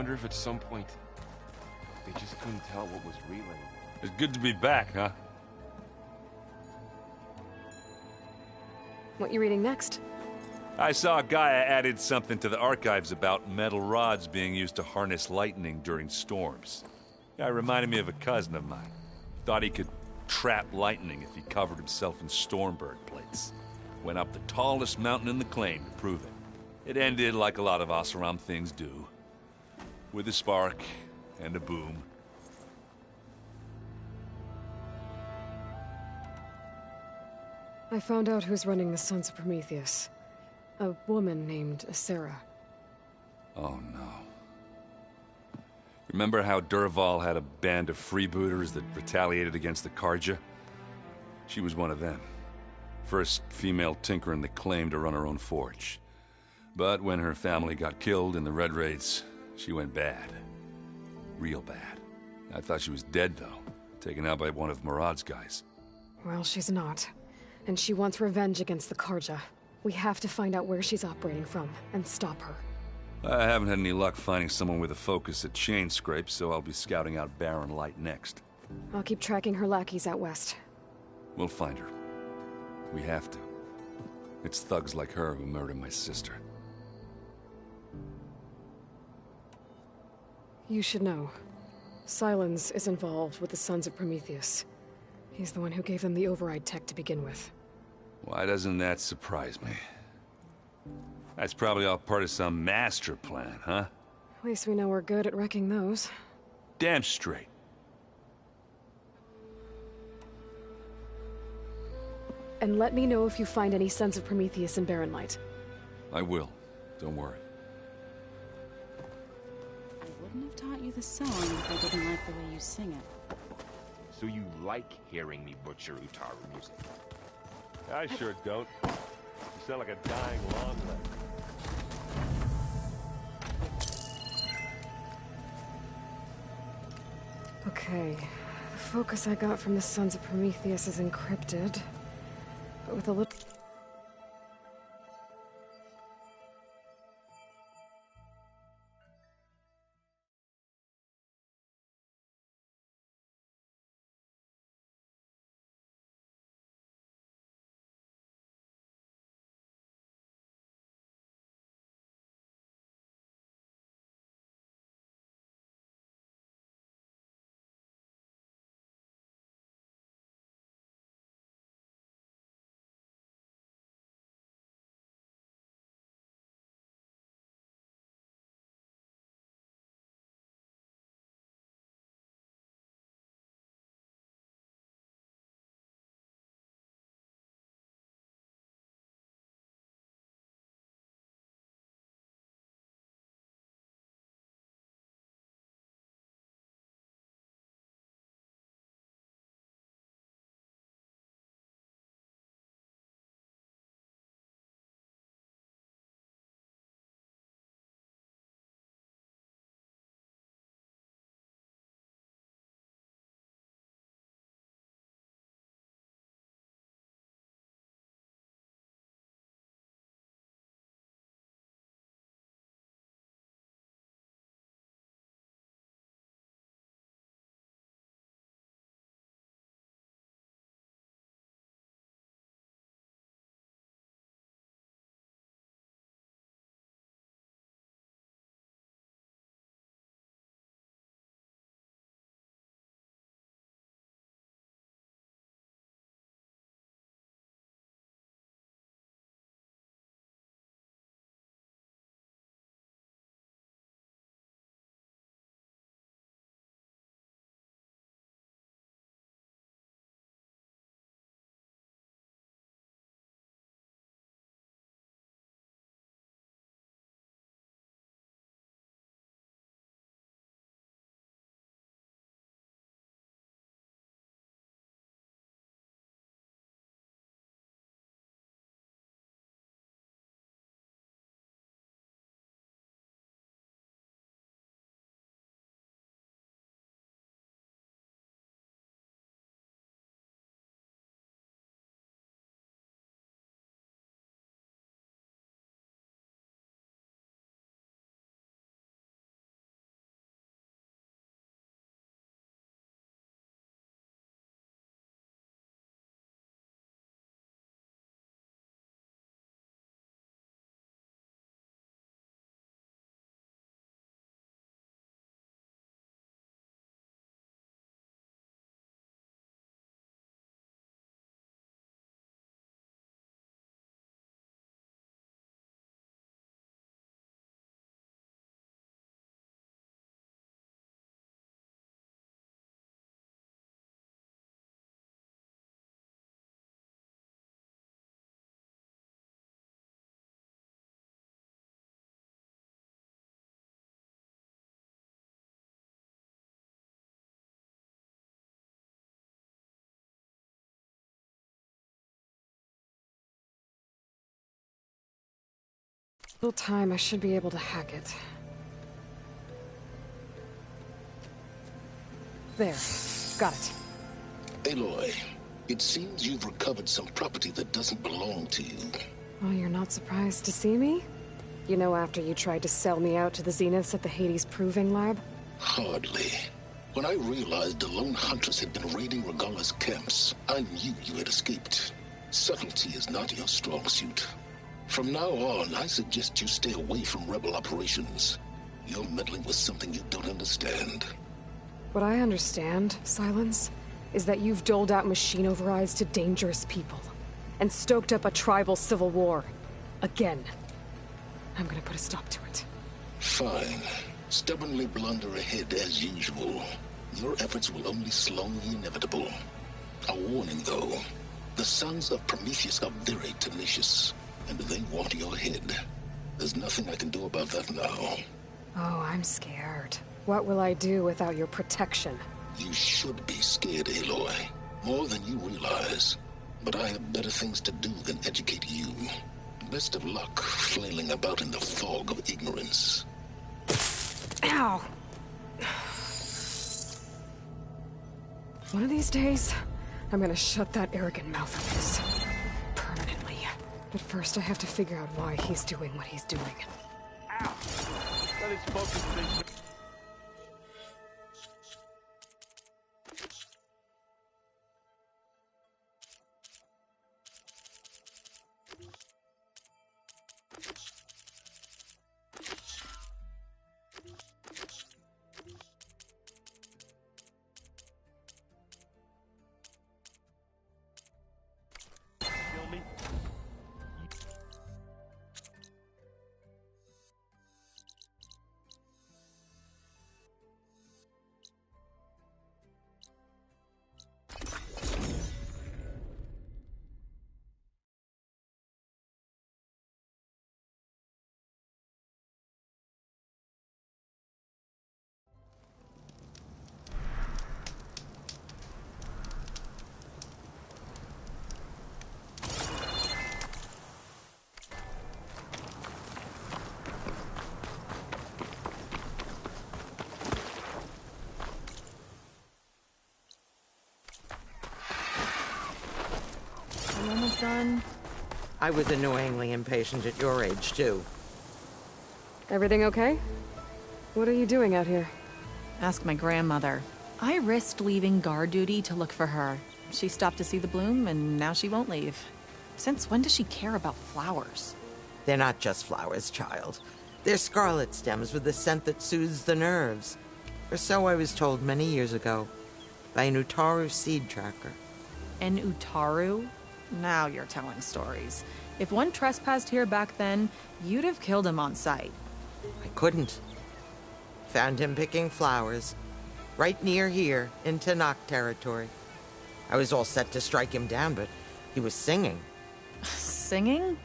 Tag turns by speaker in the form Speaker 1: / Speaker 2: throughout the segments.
Speaker 1: wonder if at some point they just couldn't tell what was real anymore.
Speaker 2: It's good to be back, huh?
Speaker 3: What you reading next?
Speaker 2: I saw a guy added something to the archives about metal rods being used to harness lightning during storms. Guy reminded me of a cousin of mine. Thought he could trap lightning if he covered himself in Stormbird plates. Went up the tallest mountain in the claim to prove it. It ended like a lot of Oseram things do. With a spark and a boom.
Speaker 3: I found out who's running the Sons of Prometheus. A woman named Asera.
Speaker 2: Oh no. Remember how Durval had a band of freebooters that retaliated against the Carja? She was one of them. First female tinker in the claim to run her own forge. But when her family got killed in the Red Raids, she went bad. Real bad. I thought she was dead, though. Taken out by one of Murad's guys.
Speaker 3: Well, she's not. And she wants revenge against the Carja. We have to find out where she's operating from, and stop her.
Speaker 2: I haven't had any luck finding someone with a focus at chain scrapes, so I'll be scouting out Barren Light next.
Speaker 3: I'll keep tracking her lackeys out west.
Speaker 2: We'll find her. We have to. It's thugs like her who murdered my sister.
Speaker 3: You should know. Sylens is involved with the Sons of Prometheus. He's the one who gave them the override tech to begin with.
Speaker 2: Why doesn't that surprise me? That's probably all part of some master plan, huh?
Speaker 3: At least we know we're good at wrecking those.
Speaker 2: Damn straight.
Speaker 3: And let me know if you find any Sons of Prometheus in Barren Light.
Speaker 2: I will. Don't worry.
Speaker 4: I wouldn't have taught you the song if I didn't like the way you sing it.
Speaker 1: So you like hearing me butcher Utaru music?
Speaker 5: I sure don't. You sound like a dying long leg.
Speaker 3: Okay. The focus I got from the Sons of Prometheus is encrypted. But with a little... little time, I should be able to hack it. There. Got it.
Speaker 6: Aloy, it seems you've recovered some property that doesn't belong to you.
Speaker 3: Oh, you're not surprised to see me? You know, after you tried to sell me out to the Zeniths at the Hades Proving Lab?
Speaker 6: Hardly. When I realized the lone hunters had been raiding Regalla's camps, I knew you had escaped. Subtlety is not your strong suit. From now on, I suggest you stay away from rebel operations. You're meddling with something you don't understand.
Speaker 3: What I understand, Silence, is that you've doled out machine overrides to dangerous people, and stoked up a tribal civil war. Again. I'm gonna put a stop to it.
Speaker 6: Fine. Stubbornly blunder ahead as usual. Your efforts will only slow the inevitable. A warning, though. The Sons of Prometheus are very tenacious, and they want your head. There's nothing I can do about that now.
Speaker 3: Oh, I'm scared. What will I do without your protection?
Speaker 6: You should be scared, Aloy. More than you realize. But I have better things to do than educate you. Best of luck flailing about in the fog of ignorance.
Speaker 3: Ow! One of these days, I'm gonna shut that arrogant mouth of his. Permanently. But first I have to figure out why he's doing what he's doing.
Speaker 5: Let his focus be. Kill me.
Speaker 4: I'm almost done.
Speaker 7: I was annoyingly impatient at your age, too.
Speaker 3: Everything okay? What are you doing out here?
Speaker 4: Ask my grandmother. I risked leaving guard duty to look for her. She stopped to see the bloom, and now she won't leave. Since when does she care about flowers?
Speaker 7: They're not just flowers, child. They're scarlet stems with a scent that soothes the nerves. Or so I was told many years ago by an Utaru seed tracker.
Speaker 4: An Utaru? Now you're telling stories. If one trespassed here back then, you'd have killed him on sight.
Speaker 7: I couldn't. Found him picking flowers, right near here, in Tanakh territory. I was all set to strike him down, but he was singing.
Speaker 4: Singing?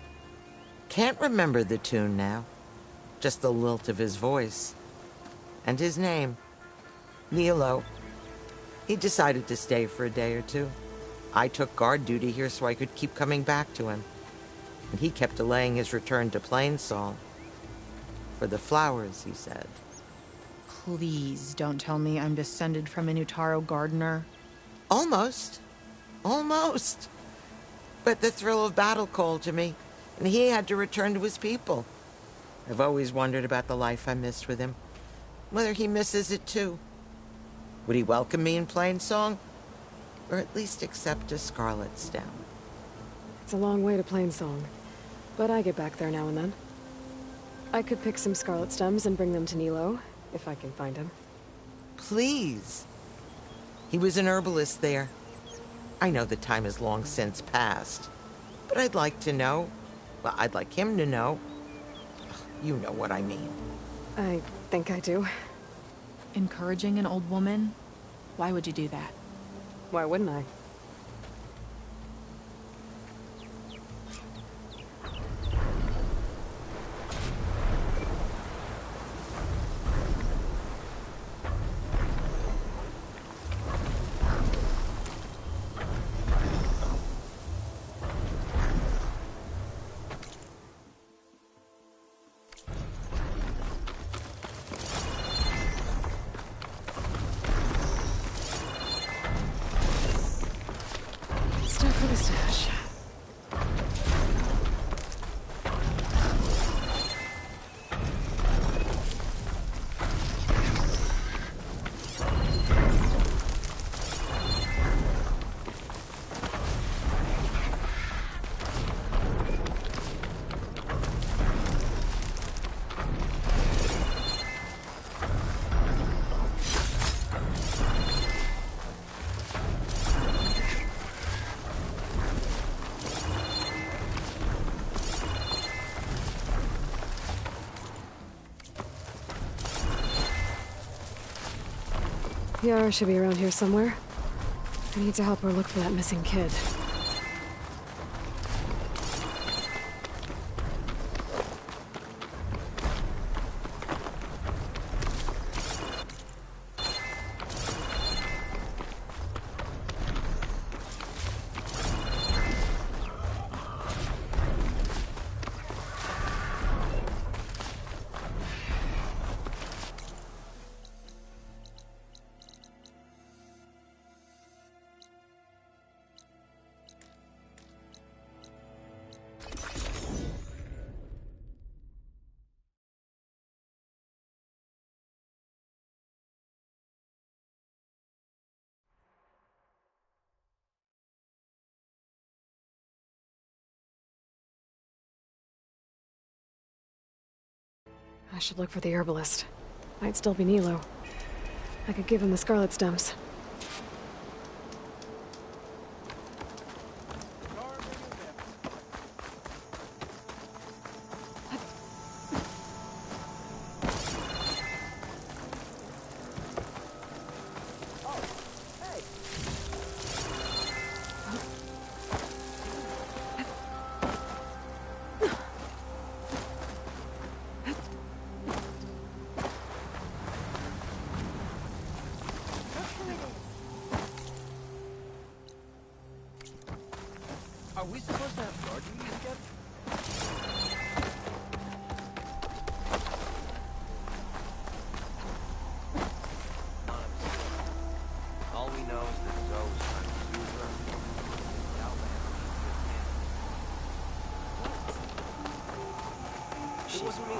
Speaker 7: Can't remember the tune now. Just the lilt of his voice. And his name. Nilo. He decided to stay for a day or two. I took guard duty here so I could keep coming back to him. And he kept delaying his return to Plainsong. For the flowers, he said.
Speaker 4: Please don't tell me I'm descended from an Utaru gardener.
Speaker 7: Almost. Almost. But the thrill of battle called to me, and he had to return to his people. I've always wondered about the life I missed with him. Whether he misses it too. Would he welcome me in Plainsong? Or at least accept a scarlet stem?
Speaker 3: It's a long way to Plainsong, but I get back there now and then. I could pick some scarlet stems and bring them to Nilo, if I can find him.
Speaker 7: Please. He was an herbalist there. I know the time has long since passed, but I'd like to know. Well, I'd like him to know. You know what I mean.
Speaker 3: I think I do.
Speaker 4: Encouraging an old woman? Why would you do that?
Speaker 3: Why wouldn't I? Yara should be around here somewhere. I need to help her look for that missing kid. I should look for the herbalist. Might still be Nilo. I could give him the scarlet stems.
Speaker 8: Are we supposed to have guard duty again? All we know is that Zoe's trying to use her. The Outlander. She wasn't me.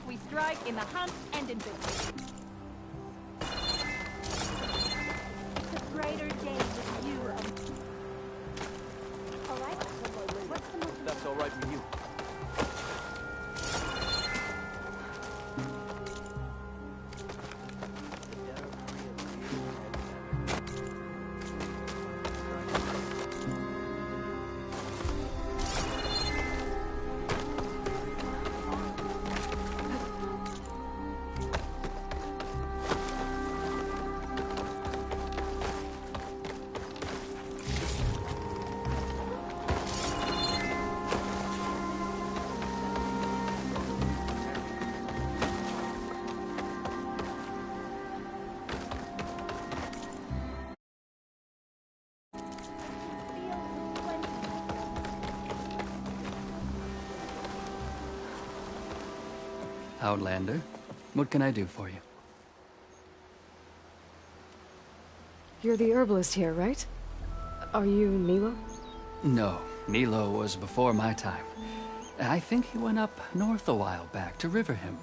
Speaker 9: We strike in the hunt and in victory. The brighter day with you. All right. What's the most...
Speaker 8: That's all right with you.
Speaker 10: Outlander, what can I do for you?
Speaker 3: You're the herbalist here, right? Are you Nilo?
Speaker 10: No, Nilo was before my time. I think he went up north a while back to Riverhim.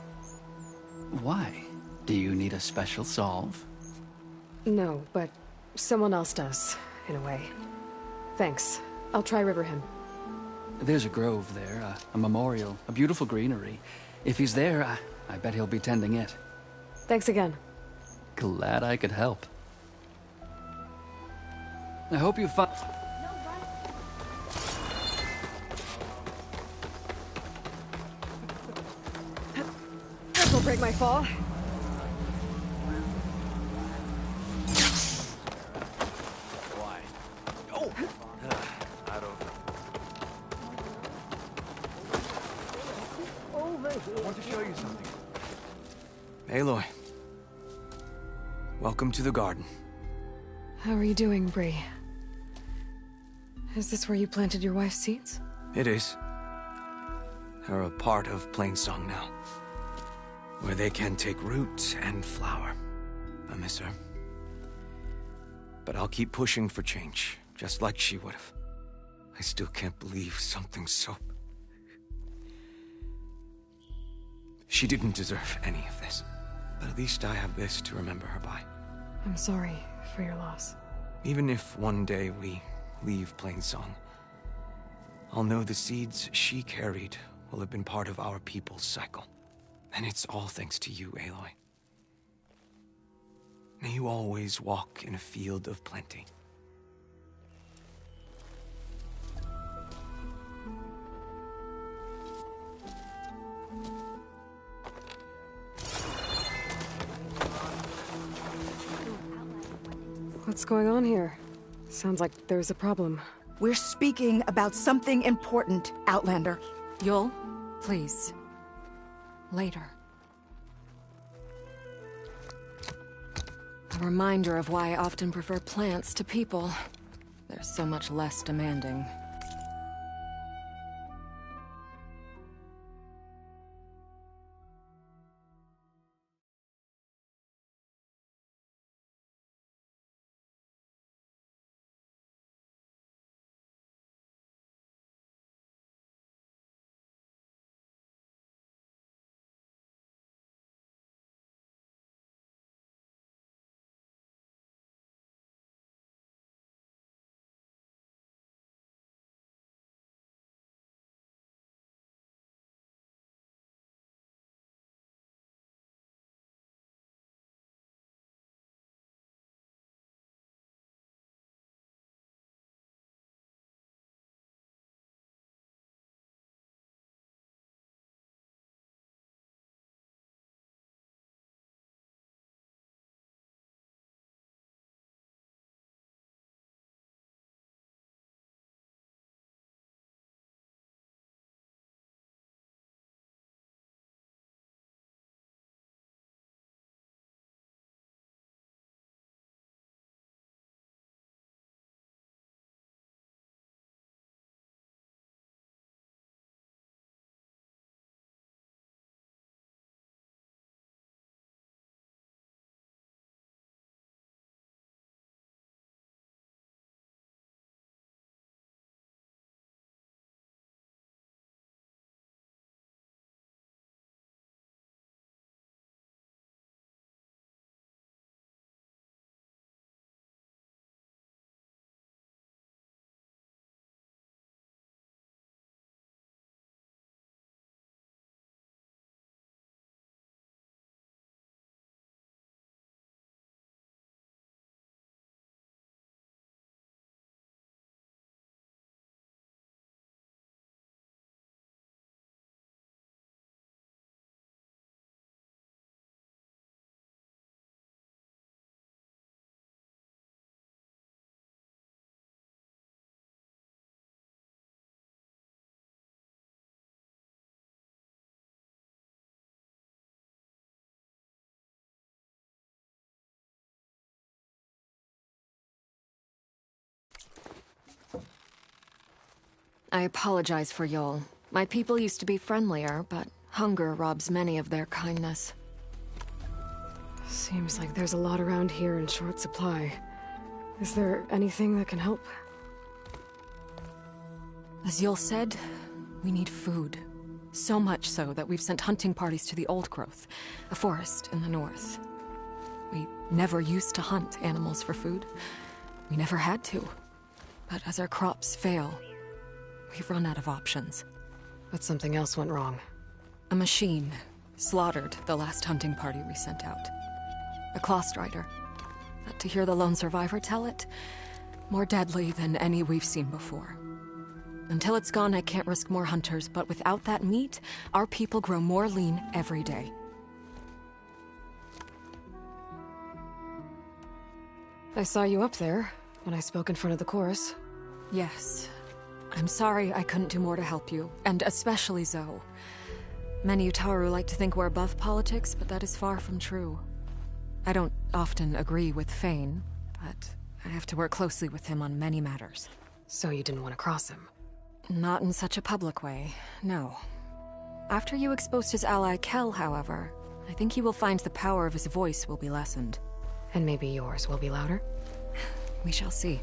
Speaker 10: Why? Do you need a special solve?
Speaker 3: No, but someone else does, in a way. Thanks. I'll try Riverhim.
Speaker 10: There's a grove there, a memorial, a beautiful greenery. If he's there, I bet he'll be tending it.
Speaker 3: Thanks again.
Speaker 10: Glad I could help. I hope you find...
Speaker 3: This'll break my fall.
Speaker 8: Why? Oh! I don't know.
Speaker 1: I want to show you something.
Speaker 8: Aloy. Welcome to the garden.
Speaker 3: How are you doing, Bree? Is this where you planted your wife's seeds?
Speaker 8: It is. They're a part of Plainsong now. Where they can take root and flower. I miss her. But I'll keep pushing for change, just like she would have. I still can't believe something so... She didn't deserve any of this. But at least I have this to remember her by.
Speaker 3: I'm sorry for your loss.
Speaker 8: Even if one day we leave Plainsong, I'll know the seeds she carried will have been part of our people's cycle. And it's all thanks to you, Aloy. May you always walk in a field of plenty.
Speaker 3: What's going on here? Sounds like there's a problem.
Speaker 11: We're speaking about something important, Outlander.
Speaker 4: Yul, please. Later. A reminder of why I often prefer plants to people. They're so much less demanding. I apologize for Yul. My people used to be friendlier, but hunger robs many of their kindness.
Speaker 3: Seems like there's a lot around here in short supply. Is there anything that can help?
Speaker 4: As Yul said, we need food. So much so that we've sent hunting parties to the Old Growth, a forest in the north. We never used to hunt animals for food. We never had to. But as our crops fail, we've run out of options.
Speaker 3: But something else went wrong.
Speaker 4: A machine slaughtered the last hunting party we sent out. A Clawstrider. But to hear the lone survivor tell it, more deadly than any we've seen before. Until it's gone, I can't risk more hunters, but without that meat, our people grow more lean every day.
Speaker 3: I saw you up there when I spoke in front of the chorus.
Speaker 4: Yes. I'm sorry I couldn't do more to help you, and especially Zoe. Many Utaru like to think we're above politics, but that is far from true. I don't often agree with Fane, but I have to work closely with him on many matters.
Speaker 3: So you didn't want to cross him?
Speaker 4: Not in such a public way, no. After you exposed his ally Kel, however, I think he will find the power of his voice will be lessened.
Speaker 3: And maybe yours will be louder?
Speaker 4: We shall see.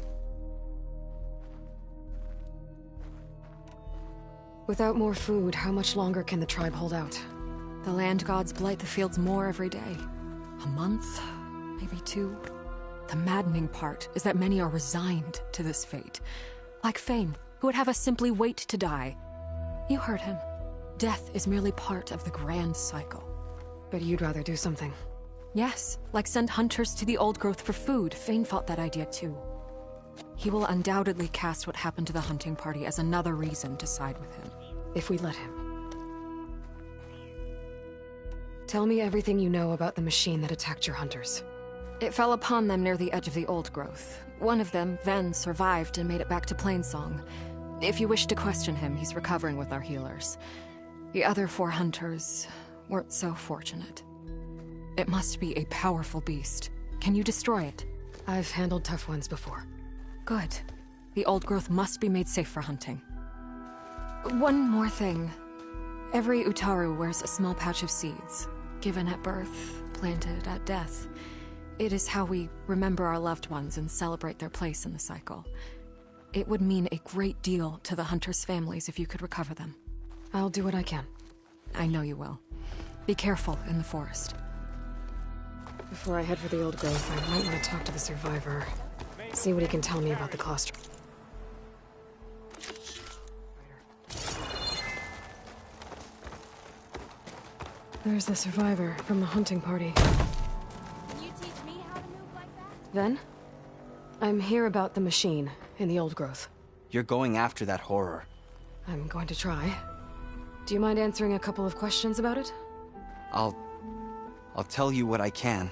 Speaker 3: Without more food, how much longer can the tribe hold out?
Speaker 4: The land gods blight the fields more every day. A month, maybe 2. The maddening part is that many are resigned to this fate. Like Fane, who would have us simply wait to die. You heard him. Death is merely part of the grand cycle.
Speaker 3: But you'd rather do something.
Speaker 4: Yes, like send hunters to the old growth for food. Fane fought that idea too. He will undoubtedly cast what happened to the hunting party as another reason to side with him.
Speaker 3: If we let him. Tell me everything you know about the machine that attacked your hunters.
Speaker 4: It fell upon them near the edge of the old growth. One of them, Ven, survived and made it back to Plainsong. If you wish to question him, he's recovering with our healers. The other 4 hunters weren't so fortunate. It must be a powerful beast. Can you destroy it?
Speaker 3: I've handled tough ones before.
Speaker 4: Good. The old growth must be made safe for hunting. One more thing. Every Utaru wears a small pouch of seeds, given at birth, planted at death. It is how we remember our loved ones and celebrate their place in the cycle. It would mean a great deal to the hunters' families if you could recover them.
Speaker 3: I'll do what I can.
Speaker 4: I know you will. Be careful in the forest.
Speaker 3: Before I head for the old growth, I might want to talk to the survivor. See what he can tell me about the cluster. There's the survivor from the hunting party.
Speaker 9: Can you teach me how to move like that?
Speaker 3: Then? I'm here about the machine in the old growth.
Speaker 8: You're going after that horror.
Speaker 3: I'm going to try. Do you mind answering a couple of questions about it?
Speaker 8: I'll tell you what I can.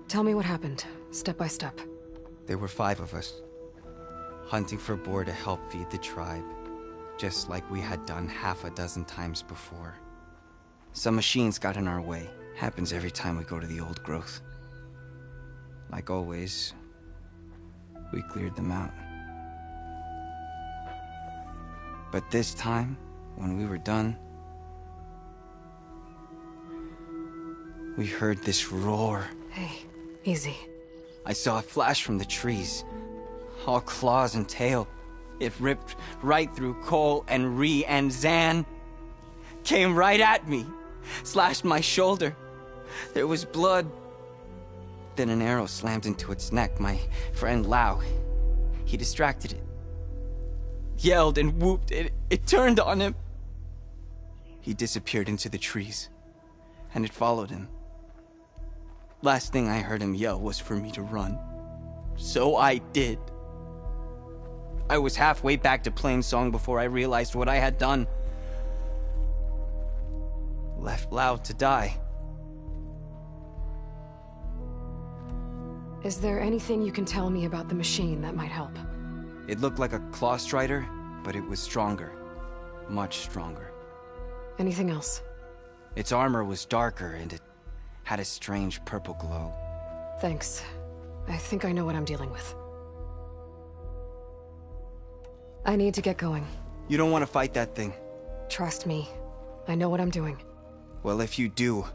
Speaker 3: Tell me what happened, step by step.
Speaker 8: There were 5 of us, hunting for boar to help feed the tribe, just like we had done half a dozen times before. Some machines got in our way. Happens every time we go to the old growth. Like always, we cleared them out. But this time, when we were done, we heard this roar.
Speaker 3: Hey, easy.
Speaker 8: I saw a flash from the trees, all claws and tail. It ripped right through Cole and Ree, and Zan came right at me, slashed my shoulder. There was blood. Then an arrow slammed into its neck. My friend Lau, he distracted it. Yelled and whooped. It turned on him. He disappeared into the trees, and it followed him. Last thing I heard him yell was for me to run. So I did. I was halfway back to Plainsong before I realized what I had done. Left Lau to die.
Speaker 3: Is there anything you can tell me about the machine that might help?
Speaker 8: It looked like a claw strider, but it was stronger. Much stronger.
Speaker 3: Anything else?
Speaker 8: Its armor was darker, and it had a strange purple glow.
Speaker 3: Thanks. I think I know what I'm dealing with. I need to get going.
Speaker 8: You don't want to fight that thing.
Speaker 3: Trust me. I know what I'm doing.
Speaker 8: Well, if you do,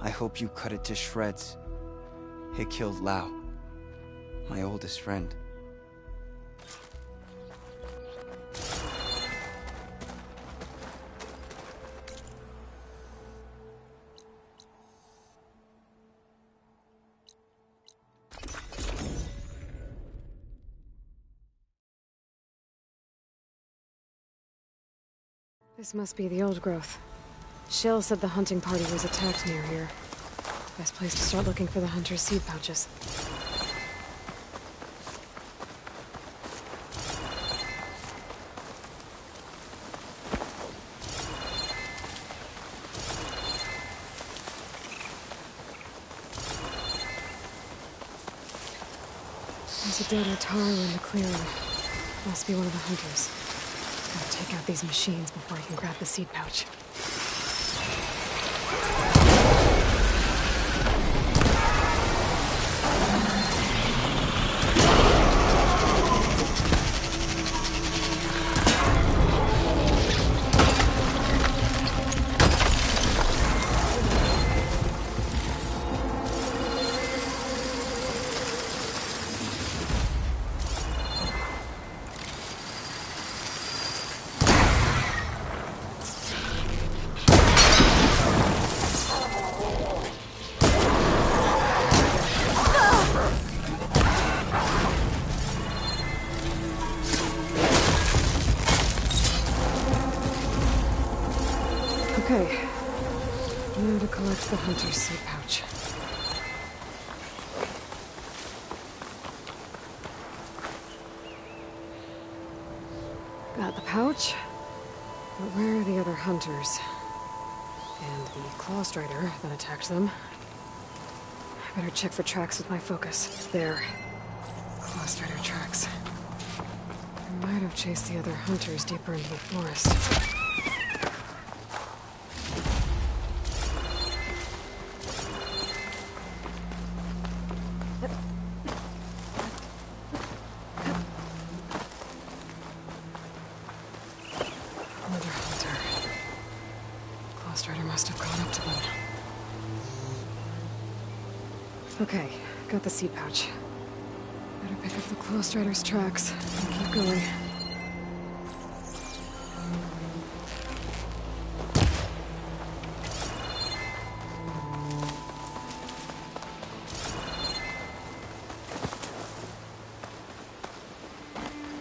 Speaker 8: I hope you cut it to shreds. It killed Lau, my oldest friend.
Speaker 3: This must be the old growth. Shell said the hunting party was attacked near here. Best place to start looking for the hunter's seed pouches. There's a dead Utaru in the clearing. Must be one of the hunters. Gotta take out these machines before I can grab the seed pouch. Okay. Now to collect the hunter's seed pouch. Got the pouch. But where are the other hunters? And the claw strider that attacked them? I better check for tracks with my focus. There. Claw strider tracks. I might have chased the other hunters deeper into the forest. Another hunter. Claw strider must have gone up to them. Okay, got the seed pouch. Better pick up the claw strider's tracks and keep going.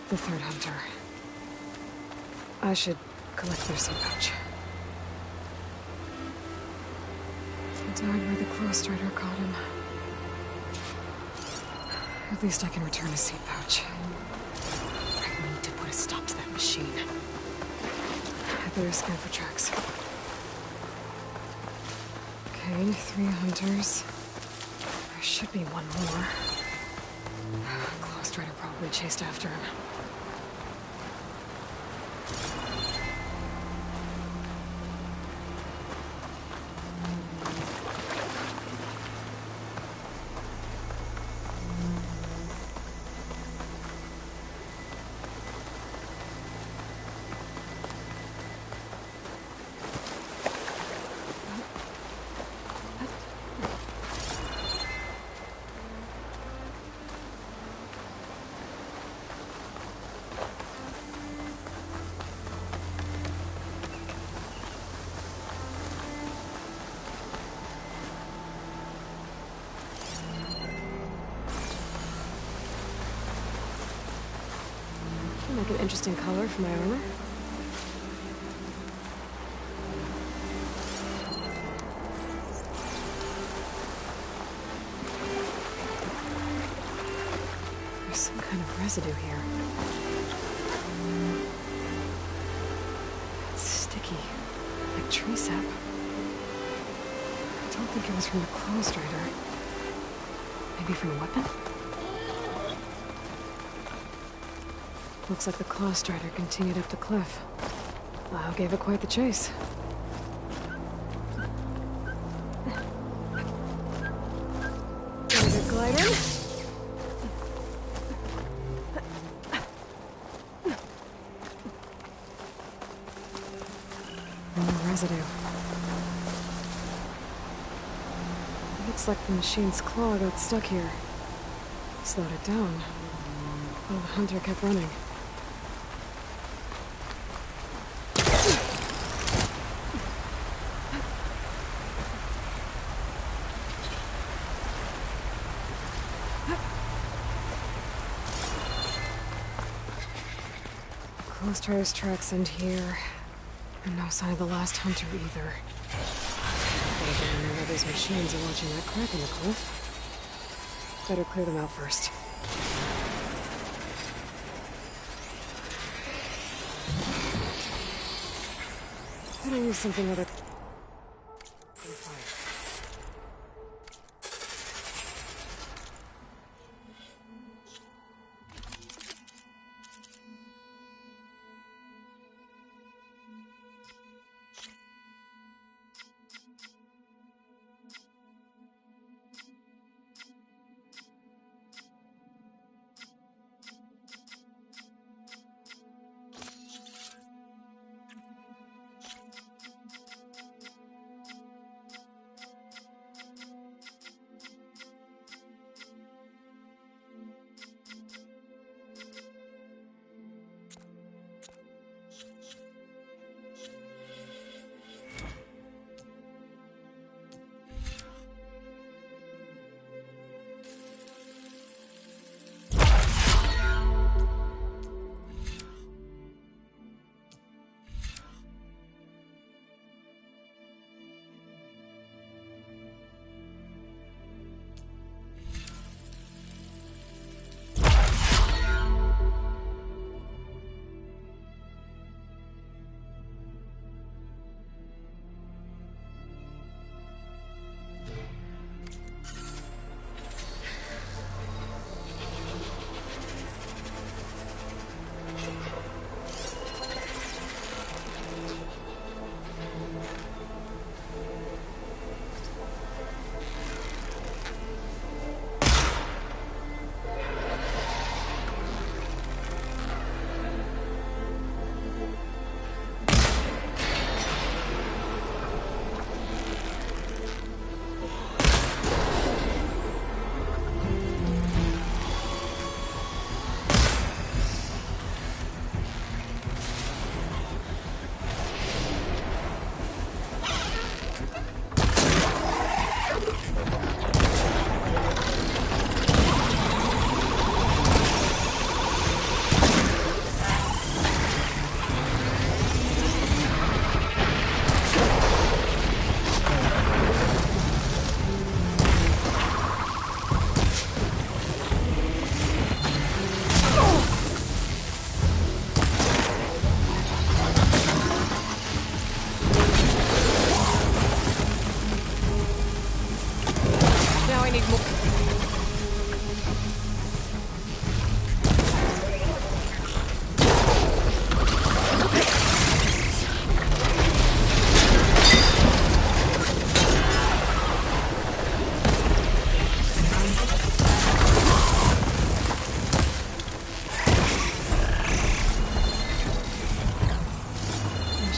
Speaker 3: The third hunter. I should collect their seed pouch. He died where the claw strider caught him. At least I can return his seed pouch. I need to put a stop to that machine. I better scan for tracks. Okay, 3 hunters. There should be one more. Claw strider probably chased after him. Make an interesting color for my armor. There's some kind of residue here. It's sticky, like tree sap. I don't think it was from the claw strider. Maybe from a weapon? Looks like the claw strider continued up the cliff. Lau gave it quite the chase. Gonna get gliding. More residue. Looks like the machine's claw got stuck here. Slowed it down. While the hunter kept running. Claw strider's tracks end here. And no sign of the last hunter either. I don't know where those machines are watching that crack in the cliff. Better clear them out first. Better use something other than fire.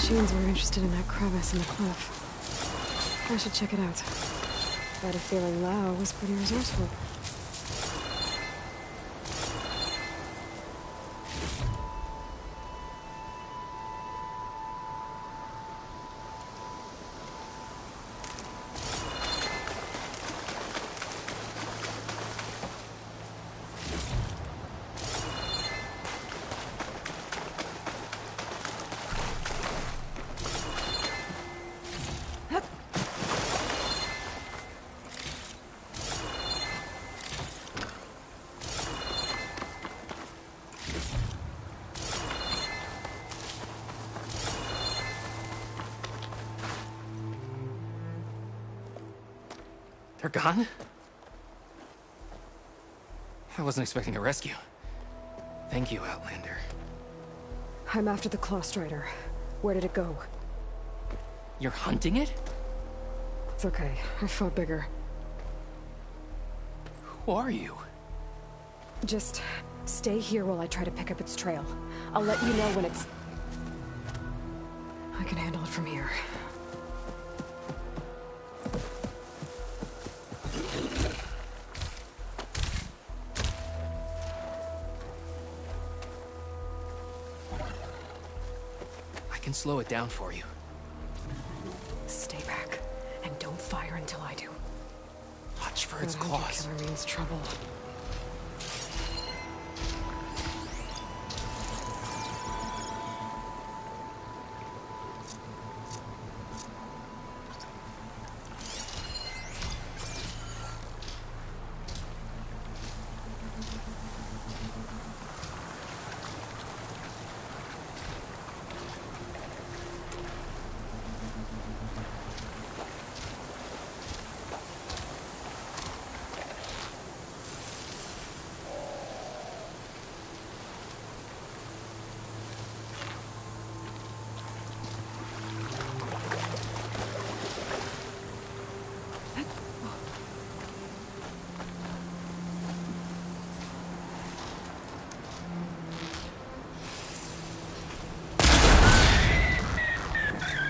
Speaker 3: machines were interested in that crevice in the cliff. I should check it out. I had a feeling Lao was pretty resourceful.
Speaker 12: They're gone? I wasn't expecting a rescue. Thank you, Outlander.
Speaker 3: I'm after the Claw Strider. Where did it go?
Speaker 12: You're hunting it?
Speaker 3: It's okay. I fought bigger.
Speaker 12: Who are you?
Speaker 3: Just stay here while I try to pick up its trail. I'll let you know when it's... I can handle it from here.
Speaker 12: I can slow it down for you.
Speaker 3: Stay back, and don't fire until I do.
Speaker 12: Watch for its
Speaker 3: That
Speaker 12: claws.
Speaker 3: hunter killer means trouble.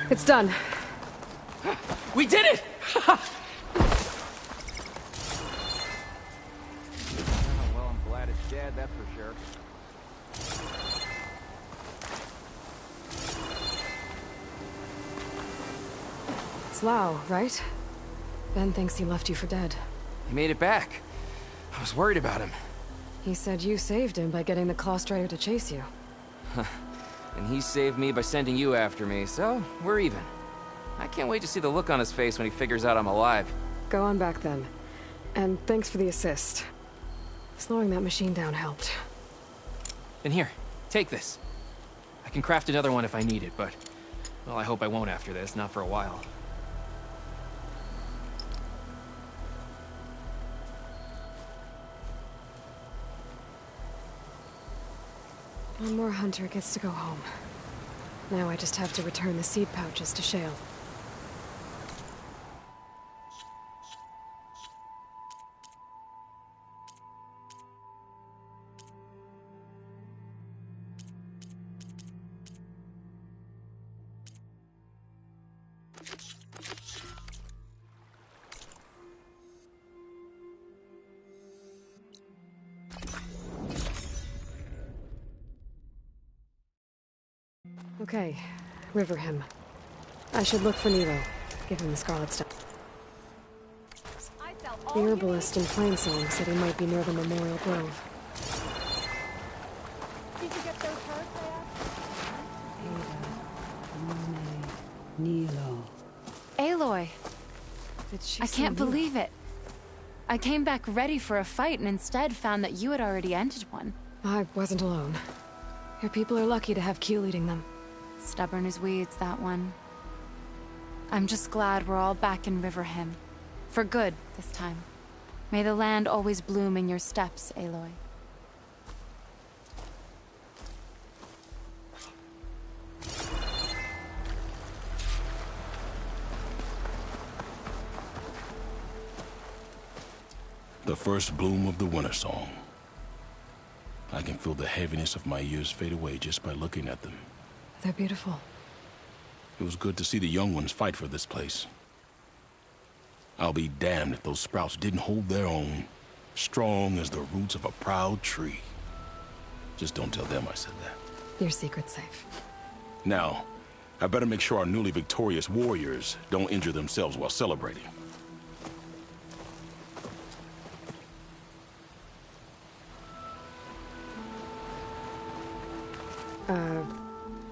Speaker 3: It's done.
Speaker 12: We did it!
Speaker 13: Well, I'm glad it's dead, that's for sure.
Speaker 3: It's Lao, right? Ben thinks he left you for dead.
Speaker 12: He made it back. I was worried about him.
Speaker 3: He said you saved him by getting the Claw Strider to chase you.
Speaker 13: And he saved me by sending you after me, so we're even. I can't wait to see the look on his face when he figures out I'm alive.
Speaker 3: Go on back then. And thanks for the assist. Slowing that machine down helped.
Speaker 12: And here, take this. I can craft another one if I need it, but... well, I hope I won't after this, not for a while.
Speaker 3: One more hunter gets to go home. Now I just have to return the seed pouches to Shale. Okay, Riverhim. I should look for Nilo. Give him the Scarlet Stone. The herbalist in Plainsong said he might be near the Memorial Grove.
Speaker 9: Did you get those herbs I asked?
Speaker 14: Nilo.
Speaker 9: Aloy,
Speaker 3: Did she
Speaker 9: I
Speaker 3: say
Speaker 9: can't
Speaker 3: Nilo?
Speaker 9: believe it. I came back ready for a fight and instead found that you had already ended one.
Speaker 3: I wasn't alone. Your people are lucky to have Keel leading them.
Speaker 9: Stubborn as weeds, that one. I'm just glad we're all back in Riverhim. For good, this time. May the land always bloom in your steps, Aloy.
Speaker 6: The first bloom of the winter song. I can feel the heaviness of my years fade away just by looking at them.
Speaker 3: They're beautiful.
Speaker 14: It was good to see the young ones fight for this place. I'll be damned if those sprouts didn't hold their own. Strong as the roots of a proud tree. Just don't tell them I said that.
Speaker 3: Your secret's safe.
Speaker 14: Now, I better make sure our newly victorious warriors don't injure themselves while celebrating.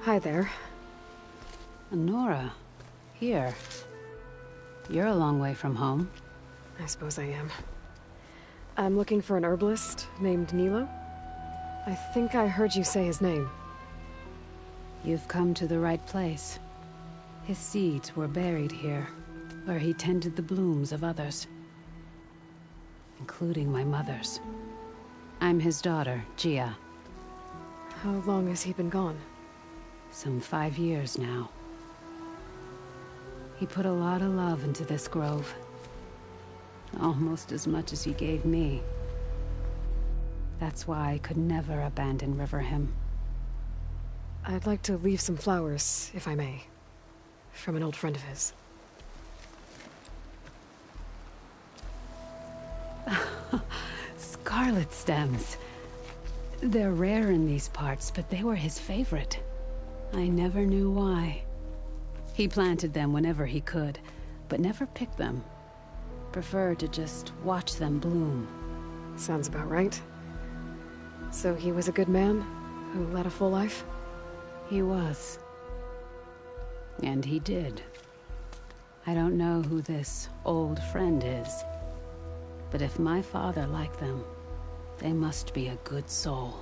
Speaker 3: Hi there.
Speaker 15: Nora, here. You're a long way from home.
Speaker 3: I suppose I am. I'm looking for an herbalist named Nilo. I think I heard you say his name.
Speaker 15: You've come to the right place. His seeds were buried here, where he tended the blooms of others. Including my mother's. I'm his daughter, Gia.
Speaker 3: How long has he been gone?
Speaker 15: Some 5 years now. He put a lot of love into this grove. Almost as much as he gave me. That's why I could never abandon Riverhim.
Speaker 3: I'd like to leave some flowers, if I may. From an old friend of his.
Speaker 15: Scarlet stems. They're rare in these parts, but they were his favorite. I never knew why. He planted them whenever he could, but never picked them. Preferred to just watch them bloom.
Speaker 3: Sounds about right. So he was a good man, who led a full life?
Speaker 15: He was. And he did. I don't know who this old friend is, but if my father liked them, they must be a good soul.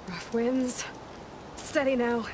Speaker 3: Rough winds. Steady now.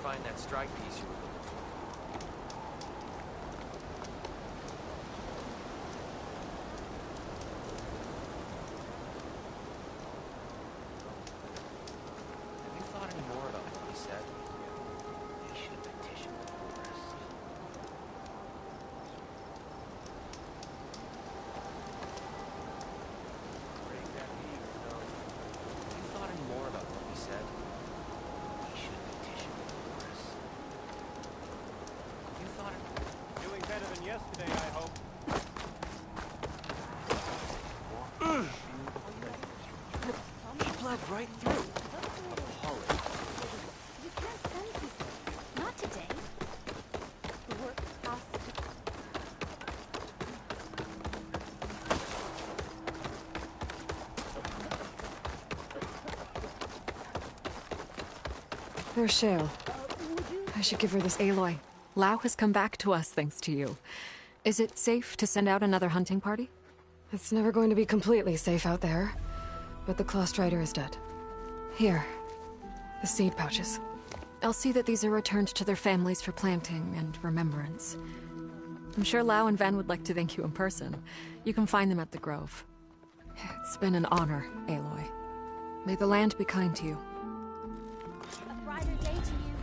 Speaker 12: find that strike piece you were looking for. Have you thought any more about what he said? We should petition the Horus. Break that meeting, no. Have you thought any more about what he said? We should petition the Horus. Have you thought it...
Speaker 5: Doing better than yesterday, I hope.
Speaker 12: He bled right through.
Speaker 16: Not today. The work has to...
Speaker 3: There's Shale. I should give her this.
Speaker 4: Aloy, Lau has come back to us thanks to you. Is it safe to send out another hunting party?
Speaker 3: It's never going to be completely safe out there. But the Clawstrider is dead. Here. The seed pouches.
Speaker 4: I'll see that these are returned to their families for planting and remembrance. I'm sure Lau and Ven would like to thank you in person. You can find them at the Grove. It's been an honor, Aloy. May the land be kind to you.
Speaker 16: A brighter day to you,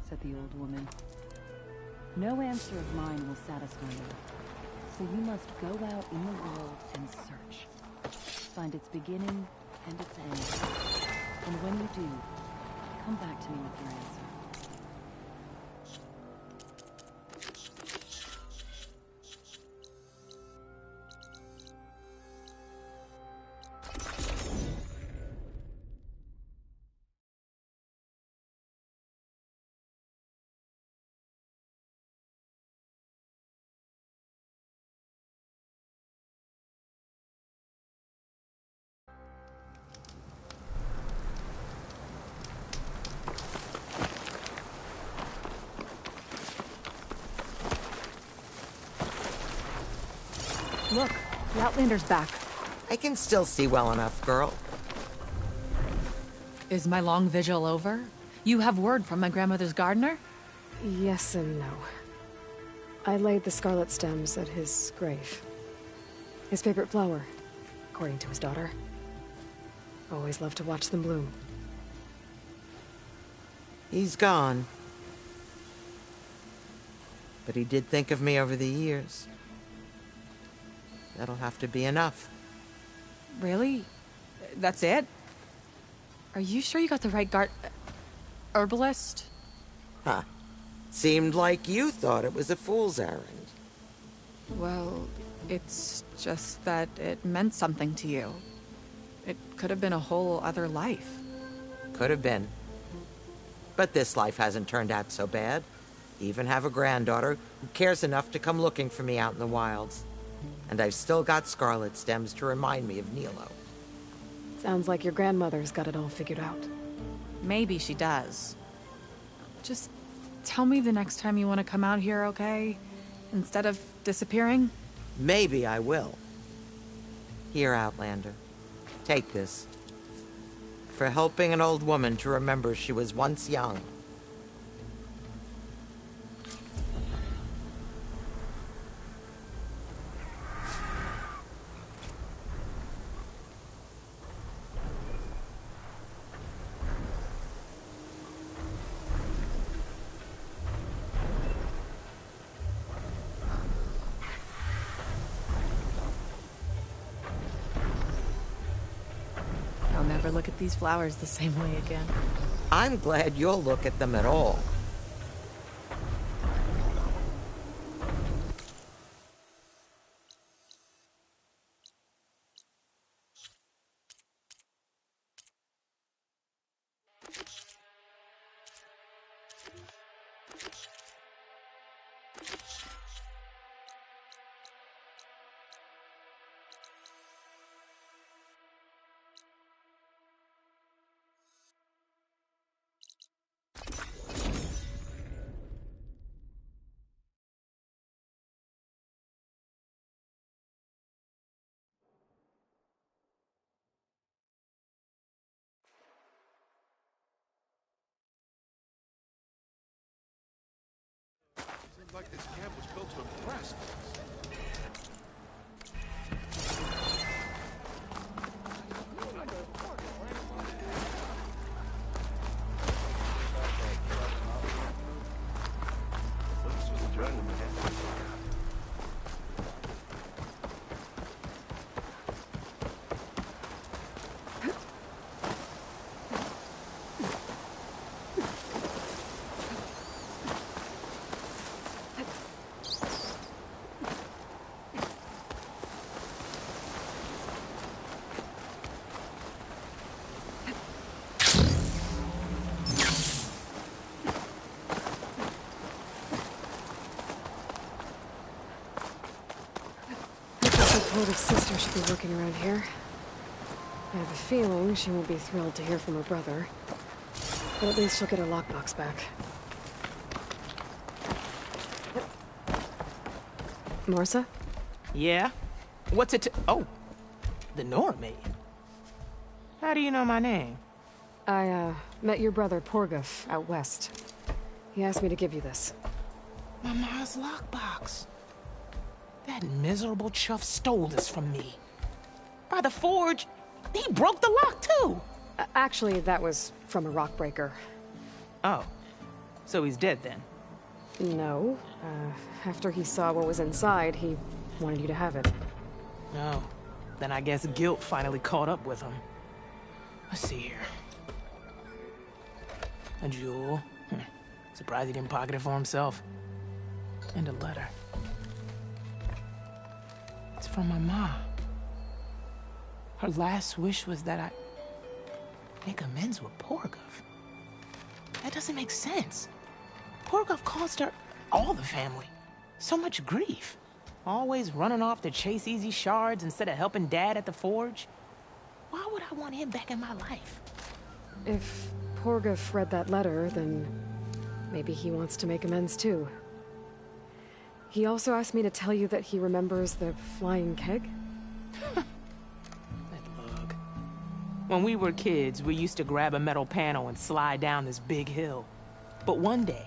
Speaker 17: said the old woman. No answer of mine will satisfy you. So you must go out in the world and search. Find its beginning and its end. And when you do, come back to me with your answer.
Speaker 15: Look, the Outlander's back.
Speaker 7: I can still see well enough, girl.
Speaker 18: Is my long vigil over? You have word from my grandmother's gardener?
Speaker 3: Yes and no. I laid the scarlet stems at his grave. His favorite flower, according to his daughter. Always loved to watch them bloom.
Speaker 7: He's gone. But he did think of me over the years. That'll have to be enough.
Speaker 18: Really? That's it? Are you sure you got the right herbalist?
Speaker 7: Huh. Seemed like you thought it was a fool's errand.
Speaker 18: Well, it's just that it meant something to you. It could have been a whole other life.
Speaker 7: Could have been. But this life hasn't turned out so bad. Even have a granddaughter who cares enough to come looking for me out in the wilds. And I've still got scarlet stems to remind me of Nilo.
Speaker 3: Sounds like your grandmother's got it all figured out.
Speaker 18: Maybe she does. Just tell me the next time you want to come out here, okay? Instead of disappearing?
Speaker 7: Maybe I will. Here, Outlander. Take this. For helping an old woman to remember she was once young.
Speaker 18: I'll never look at these flowers the same way again.
Speaker 7: I'm glad you'll look at them at all.
Speaker 14: like this camp was built to impress.
Speaker 3: Porter's sister should be working around here. I have a feeling she won't be thrilled to hear from her brother. But at least she'll get her lockbox back. Marissa?
Speaker 19: Yeah? What's it to— Oh! The Nora maid. How do you know my name?
Speaker 3: I, met your brother Porguf out west. He asked me to give you this.
Speaker 19: My ma's lockbox. That miserable chuff stole this from me. By the forge, he broke the lock too!
Speaker 3: Actually, that was from a rock breaker.
Speaker 19: Oh. So he's dead then?
Speaker 3: No. After he saw what was inside, he wanted you to have it.
Speaker 19: Oh. Then I guess guilt finally caught up with him. Let's see here. A jewel. Surprised he didn't pocket it for himself. And a letter. It's from my mom. Her last wish was that I make amends with Porguf. That doesn't make sense. Porguf caused her, all the family, so much grief. Always running off to chase easy shards instead of helping Dad at the forge. Why would I want him back in my life?
Speaker 3: If Porguf read that letter, then maybe he wants to make amends too. He also asked me to tell you that he remembers the flying keg.
Speaker 19: That bug. When we were kids, we used to grab a metal panel and slide down this big hill. But one day,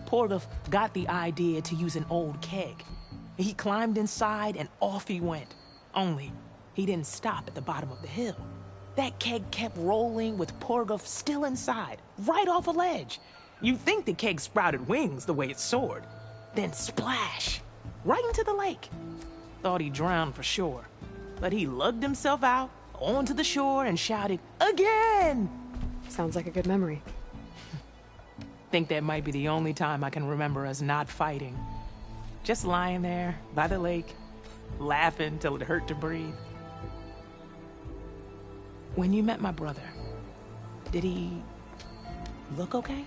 Speaker 19: Porguf got the idea to use an old keg. He climbed inside and off he went. Only, he didn't stop at the bottom of the hill. That keg kept rolling with Porguf still inside, right off a ledge. You'd think the keg sprouted wings the way it soared. Then splash! Right into the lake. Thought he drowned for sure. But he lugged himself out, onto the shore, and shouted, "Again!"
Speaker 3: Sounds like a good memory.
Speaker 19: Think that might be the only time I can remember us not fighting. Just lying there, by the lake, laughing till it hurt to breathe. When you met my brother, did he look okay?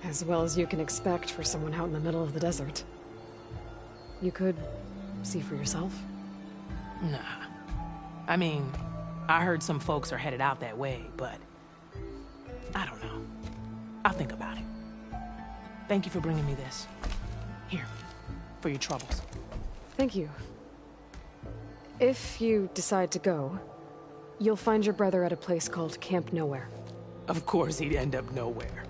Speaker 3: As well as you can expect for someone out in the middle of the desert. You could see for yourself.
Speaker 19: Nah. I mean, I heard some folks are headed out that way, but I don't know. I'll think about it. Thank you for bringing me this. Here, for your troubles.
Speaker 3: Thank you. If you decide to go, you'll find your brother at a place called Camp Nowhere.
Speaker 19: Of course he'd end up nowhere.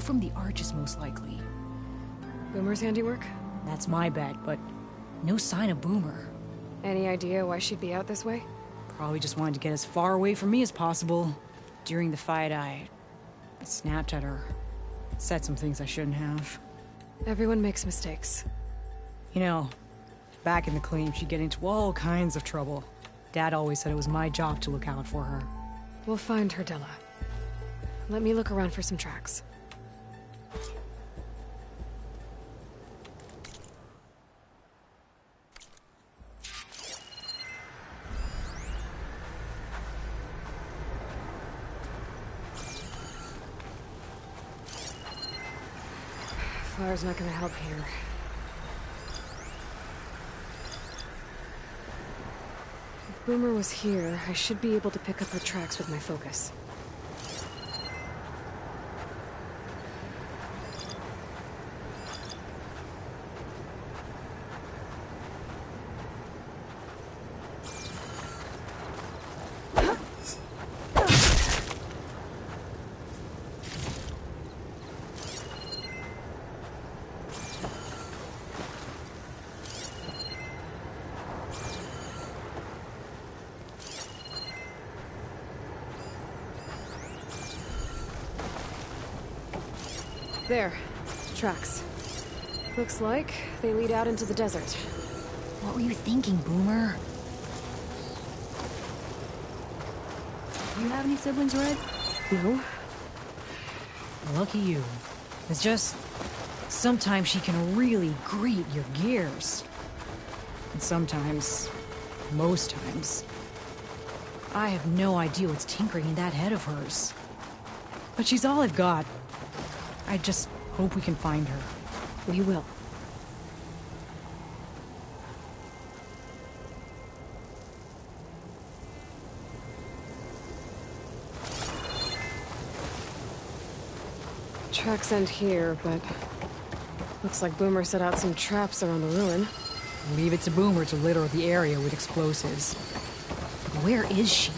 Speaker 20: from the arches, most likely.
Speaker 3: Boomer's handiwork?
Speaker 20: That's my bet, but no sign of Boomer.
Speaker 3: Any idea why she'd be out this way?
Speaker 20: Probably just wanted to get as far away from me as possible. During the fight, I snapped at her. Said some things I shouldn't have.
Speaker 3: Everyone makes mistakes.
Speaker 20: You know, back in the claim, she'd get into all kinds of trouble. Dad always said it was my job to look out for her.
Speaker 3: We'll find her, Della. Let me look around for some tracks. Fire's not gonna help here. If Boomer was here, I should be able to pick up her tracks with my focus. There. Tracks. Looks like they lead out into the desert.
Speaker 20: What were you thinking, Boomer? You have any siblings, Red?
Speaker 3: No.
Speaker 20: Lucky you. It's just... sometimes she can really grate your gears. And sometimes... most times... I have no idea what's tinkering in that head of hers. But she's all I've got. I just hope we can find her.
Speaker 3: We will. Tracks end here, but looks like Boomer set out some traps around the ruin.
Speaker 20: Leave it to Boomer to litter the area with explosives. But where is she?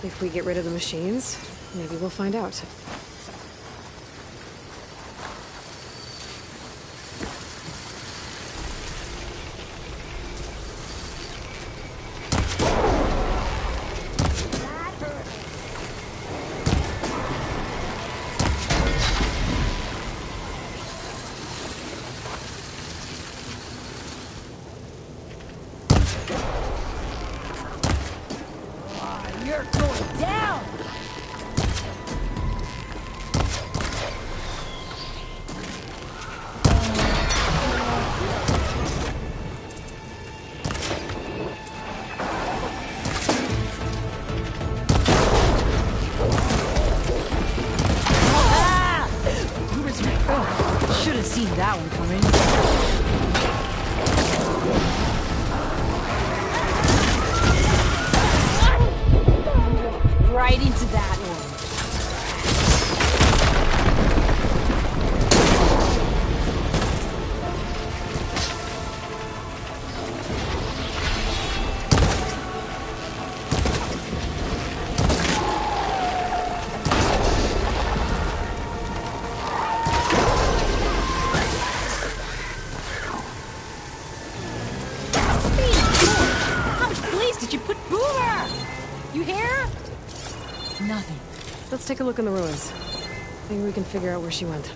Speaker 3: If we get rid of the machines, maybe we'll find out.
Speaker 20: You're going down! Should have seen that one coming. Right into that one. How much place did you put Boomer? You hear? Nothing.
Speaker 3: Let's take a look in the ruins. Maybe we can figure out where she went.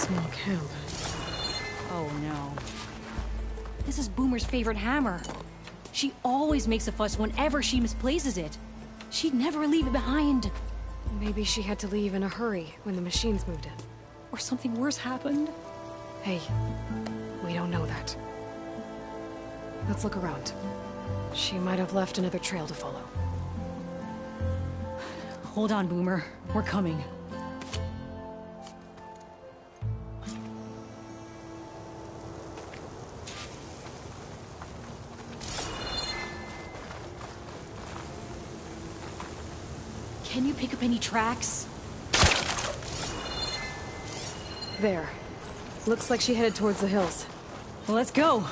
Speaker 3: small camp.
Speaker 20: Oh no. This is Boomer's favorite hammer. She always makes a fuss whenever she misplaces it. She'd never leave it behind.
Speaker 3: Maybe she had to leave in a hurry when the machines moved in.
Speaker 20: Or something worse happened.
Speaker 3: Hey, we don't know that. Let's look around. She might have left another trail to follow.
Speaker 20: Hold on, Boomer. We're coming. Can you pick up any tracks?
Speaker 3: There. Looks like she headed towards the hills.
Speaker 20: Well, let's go.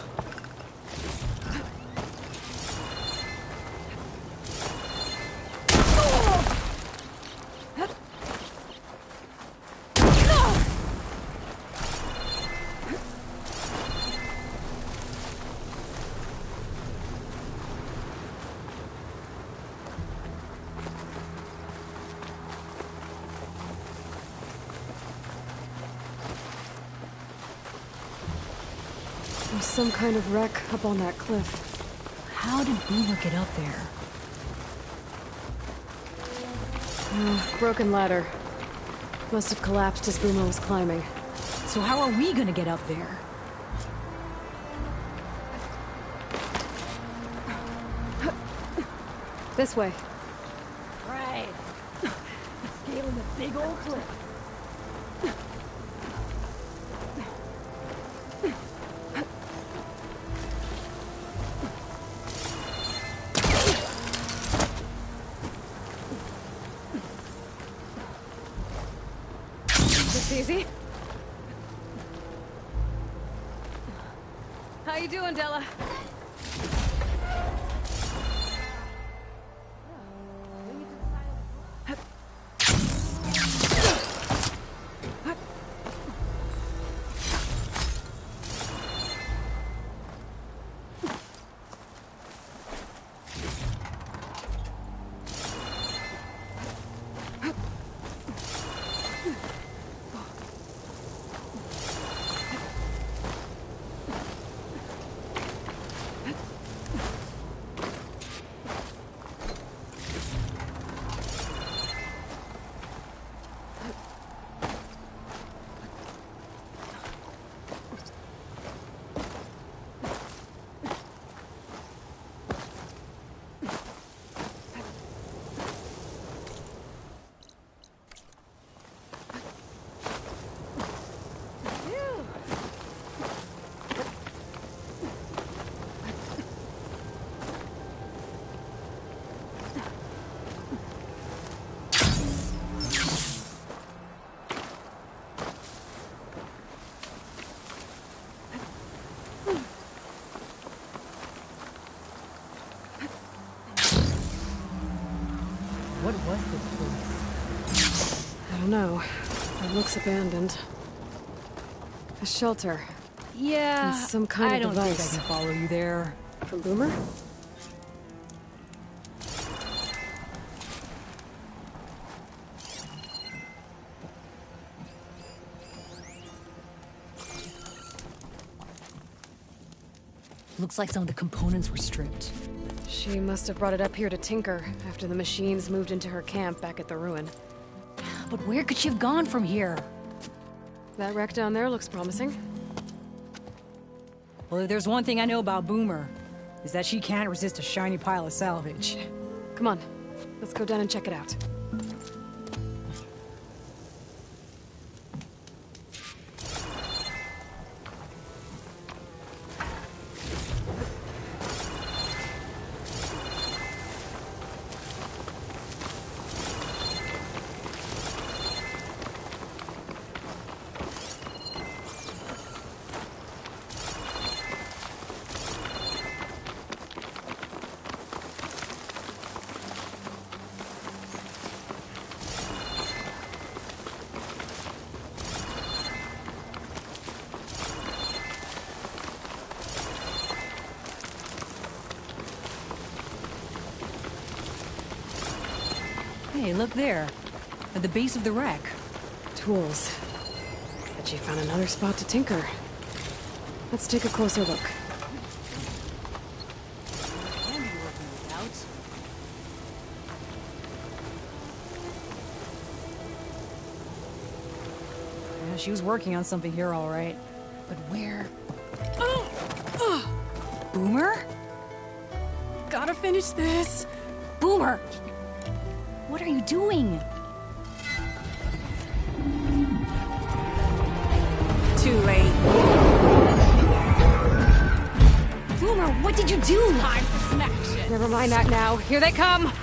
Speaker 3: There's some kind of wreck up on that cliff.
Speaker 20: How did Boomer get up there?
Speaker 3: Broken ladder. Must have collapsed as Boomer was climbing.
Speaker 20: So how are we gonna get up there?
Speaker 3: This way.
Speaker 20: Right. Scaling the big old cliff.
Speaker 3: Easy. How you doing, Della?
Speaker 20: What was this place?
Speaker 3: I don't know. It looks abandoned. A shelter.
Speaker 20: Yeah,
Speaker 3: And some kind
Speaker 20: I
Speaker 3: of
Speaker 20: don't
Speaker 3: device.
Speaker 20: think I can follow you there.
Speaker 3: From Boomer?
Speaker 20: Looks like some of the components were stripped.
Speaker 3: She must have brought it up here to tinker after the machines moved into her camp back at the ruin.
Speaker 20: But where could she have gone from here?
Speaker 3: That wreck down there looks promising.
Speaker 20: Well, if there's one thing I know about Boomer, is that she can't resist a shiny pile of salvage.
Speaker 3: Come on, let's go down and check it out.
Speaker 20: Hey, look there. At the base of the wreck.
Speaker 3: Tools. A Bet you found another spot to tinker. Let's take a closer look.
Speaker 20: Yeah, she was working on something here, all right. But where? Boomer? Gotta finish this. Boomer! What are you doing?
Speaker 18: Too late.
Speaker 20: Boomer, what did you do?
Speaker 18: Time for some action.
Speaker 3: Never mind that now. Here they come!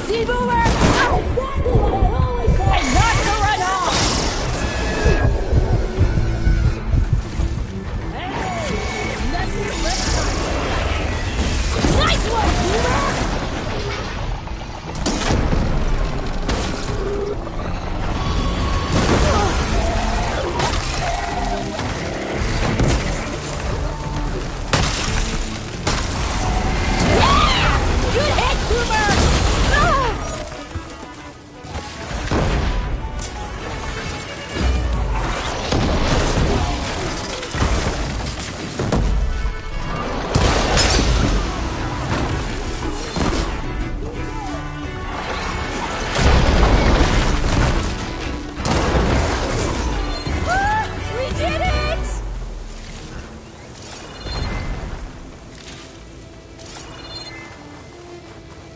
Speaker 20: See, Boomer? Exactly what I always said, not to run off! Nice one, Boomer! Good hit, Boomer! We did it!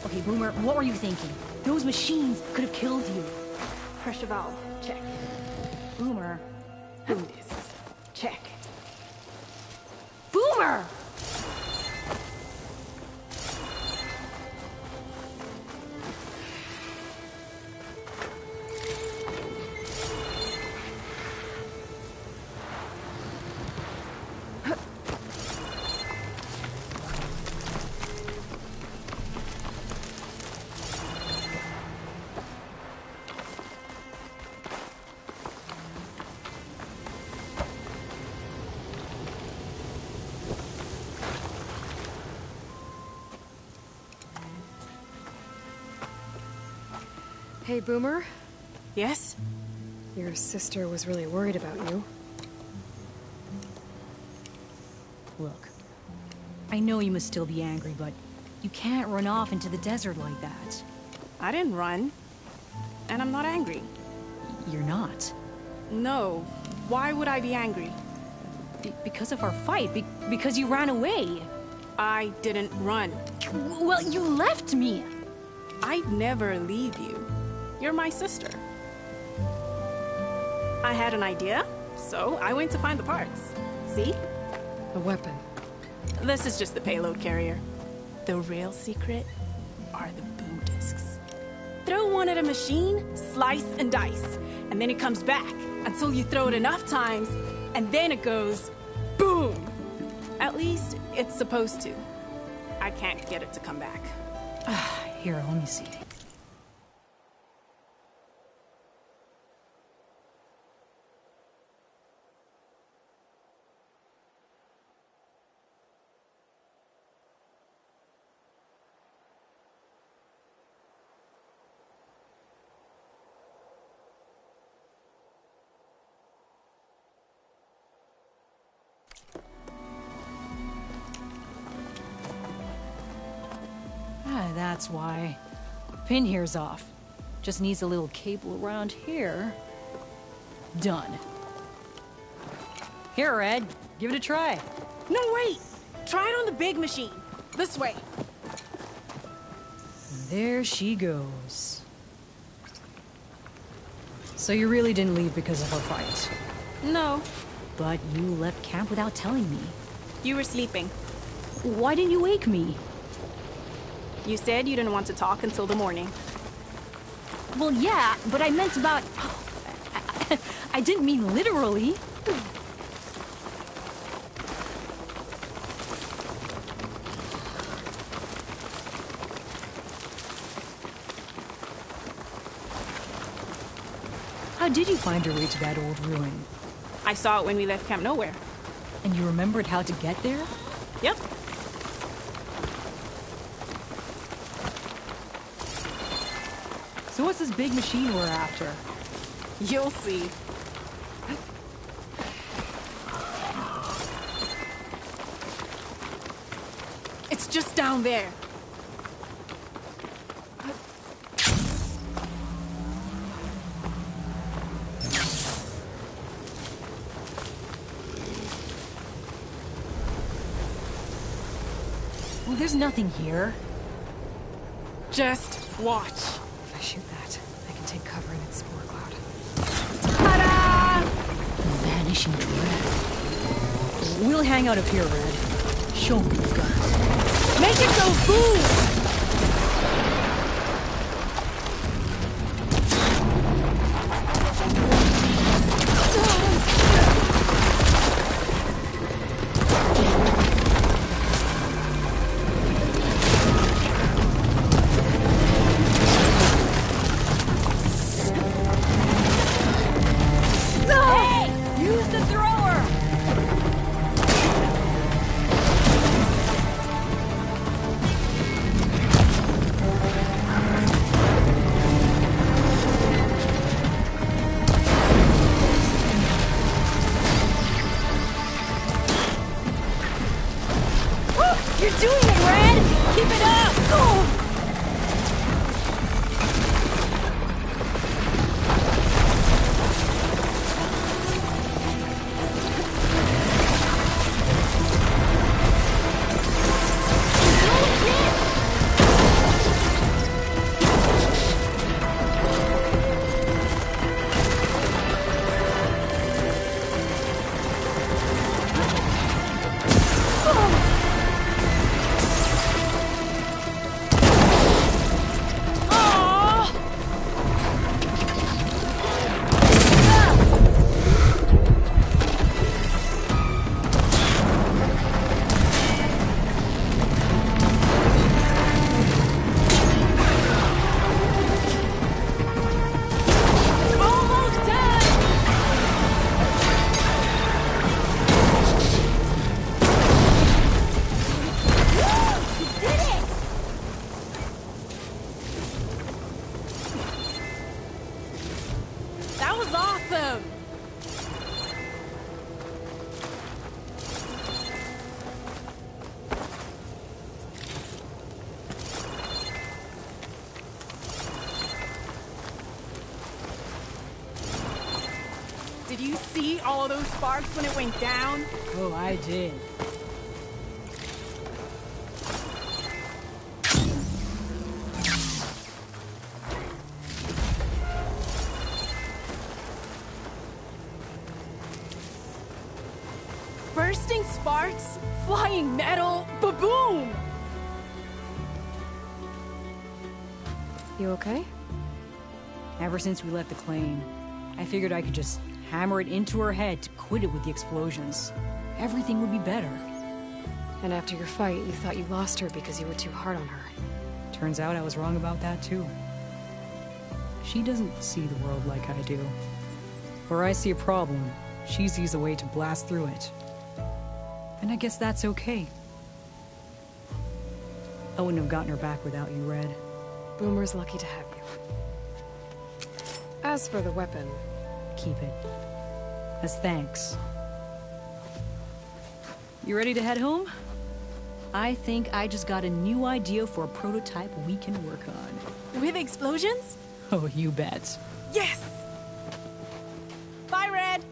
Speaker 20: Okay, Boomer, what were you thinking? Those machines could have killed you.
Speaker 18: Pressure valve. Check.
Speaker 20: Boomer.
Speaker 18: Boom discs. Check.
Speaker 20: Boomer!
Speaker 3: Hey, Boomer?
Speaker 18: Yes?
Speaker 3: Your sister was really worried about you.
Speaker 20: Look, I know you must still be angry, but you can't run off into the desert like that.
Speaker 18: I didn't run. And I'm not angry.
Speaker 20: You're not.
Speaker 18: No. Why would I be angry?
Speaker 20: Because of our fight. Because you ran away.
Speaker 18: I didn't run.
Speaker 20: Well, you left me.
Speaker 18: I'd never leave you. You're my sister. I had an idea, so I went to find the parts. See?
Speaker 3: A weapon.
Speaker 18: This is just the payload carrier. The real secret are the boom discs. Throw one at a machine, slice and dice, and then it comes back until you throw it enough times, and then it goes boom. At least it's supposed to. I can't get it to come back.
Speaker 20: Here, let me see. That's why. Pin here's off. Just needs a little cable around here. Done. Here, Red. Give it a try.
Speaker 18: No, wait! Try it on the big machine. This way.
Speaker 20: There she goes. So you really didn't leave because of our fight?
Speaker 18: No.
Speaker 20: But you left camp without telling me.
Speaker 18: You were sleeping.
Speaker 20: Why didn't you wake me?
Speaker 18: You said you didn't want to talk until the morning.
Speaker 20: Well, yeah, but I meant about... I didn't mean literally. How did you find your way to that old ruin?
Speaker 18: I saw it when we left Camp Nowhere.
Speaker 20: And you remembered how to get there?
Speaker 18: Yep.
Speaker 20: So what's this big machine we're after?
Speaker 18: You'll see. It's just down there.
Speaker 20: Well, there's nothing here.
Speaker 18: Just watch.
Speaker 3: If I shoot that, I can take cover in its spore cloud.
Speaker 18: Ta-da!
Speaker 20: Vanishing dread. We'll hang out up here, Red. Show me you've got it.
Speaker 18: Make it go boom!
Speaker 20: You're doing it, Red! Keep it up! Oh.
Speaker 18: That was awesome! Did you see all of those sparks when it went down?
Speaker 20: Oh, I did.
Speaker 18: Bursting sparks, flying metal, ba-boom!
Speaker 3: You okay?
Speaker 20: Ever since we left the claim, I figured I could just hammer it into her head to quit it with the explosions. Everything would be better.
Speaker 3: And after your fight, you thought you lost her because you were too hard on her.
Speaker 20: Turns out I was wrong about that too. She doesn't see the world like I do. Where I see a problem, she sees a way to blast through it. And I guess that's okay. I wouldn't have gotten her back without you, Red.
Speaker 3: Boomer's lucky to have you. As for the weapon...
Speaker 20: Keep it. As thanks. You ready to head home? I think I just got a new idea for a prototype we can work on.
Speaker 18: With explosions?
Speaker 20: Oh, you bet.
Speaker 18: Yes! Bye, Red!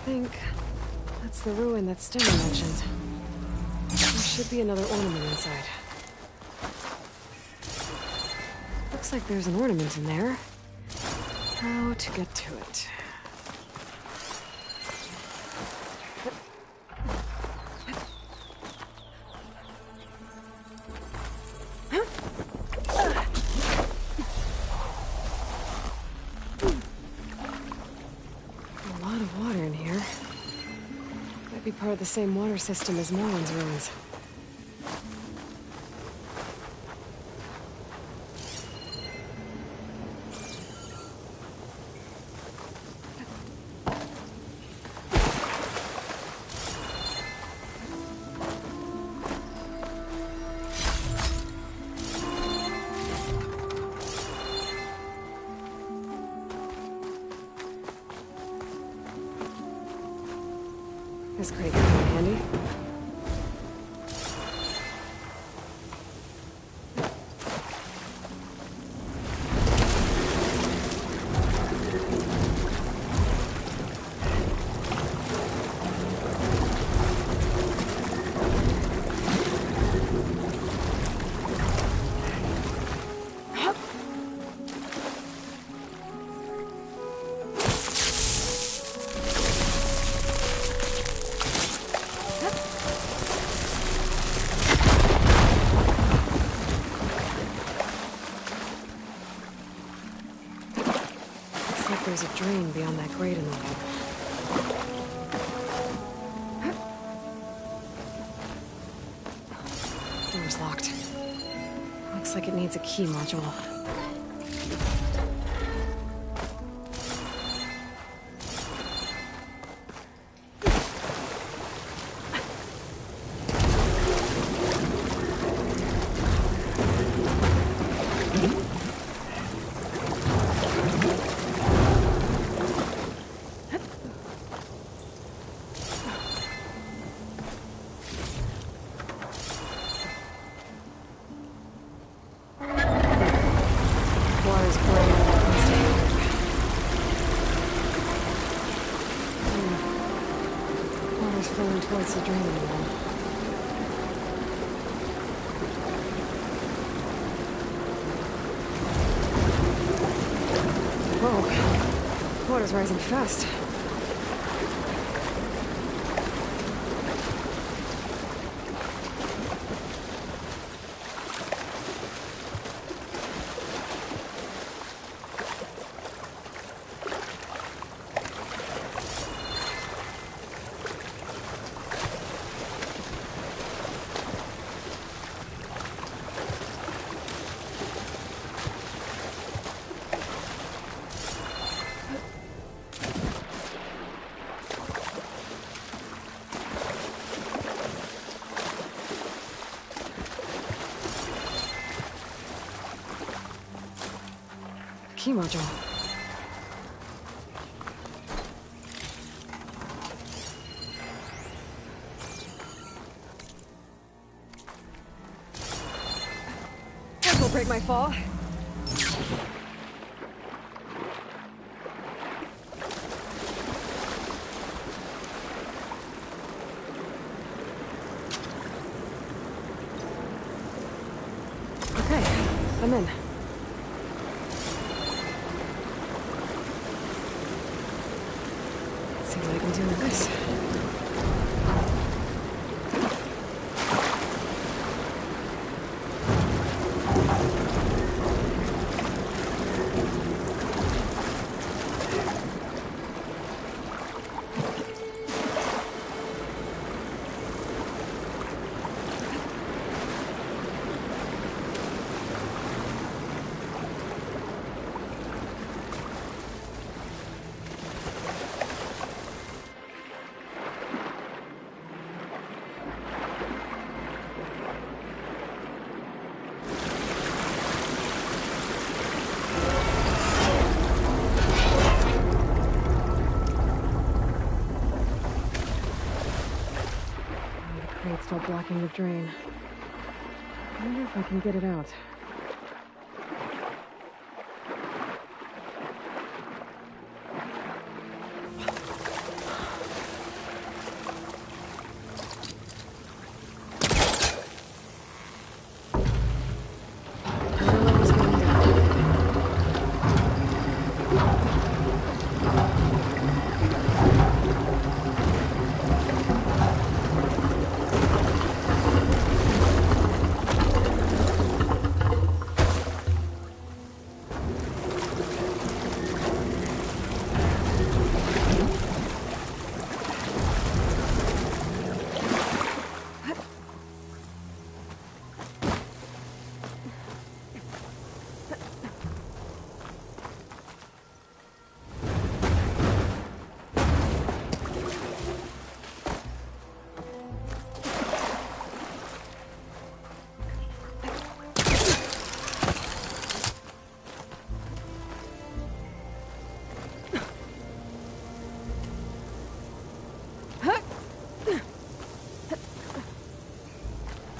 Speaker 3: think that's the ruin that Stenner mentioned. There should be another ornament inside. Looks like there's an ornament in there. How to get to it? A lot of water in here. Might be part of the same water system as Morwen's ruins. This crate could come in handy. There's a drain beyond that grate in the wall. Door's locked. Looks like it needs a key module. Flowing towards the drain in the wall. Whoa. Water's rising fast. Key module. This will break my fall. Okay, I'm in. See what I can do with this. Crate's still blocking the drain. I wonder if I can get it out.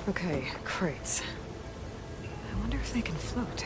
Speaker 3: Okay, crates. I wonder if they can float.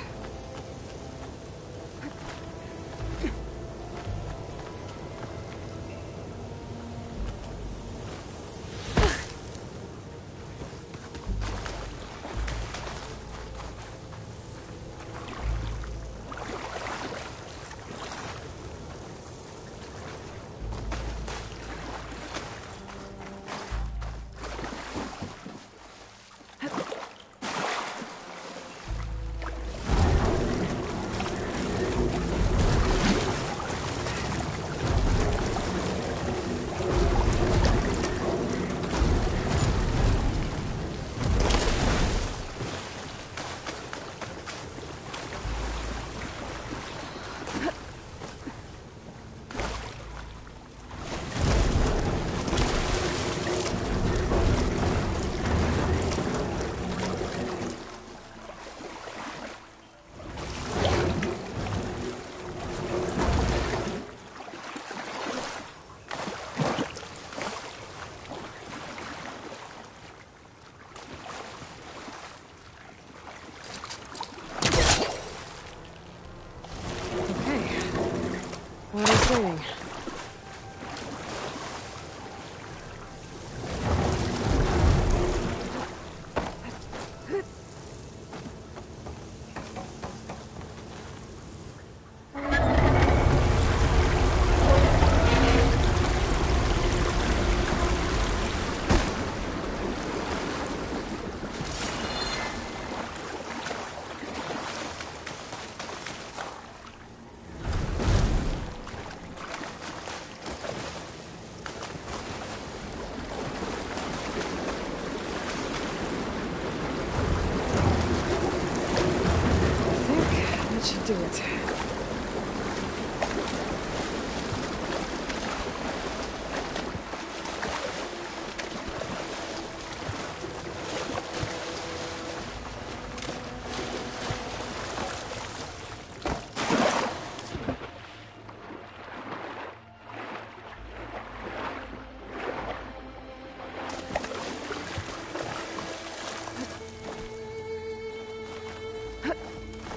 Speaker 3: What is doing? That should do it.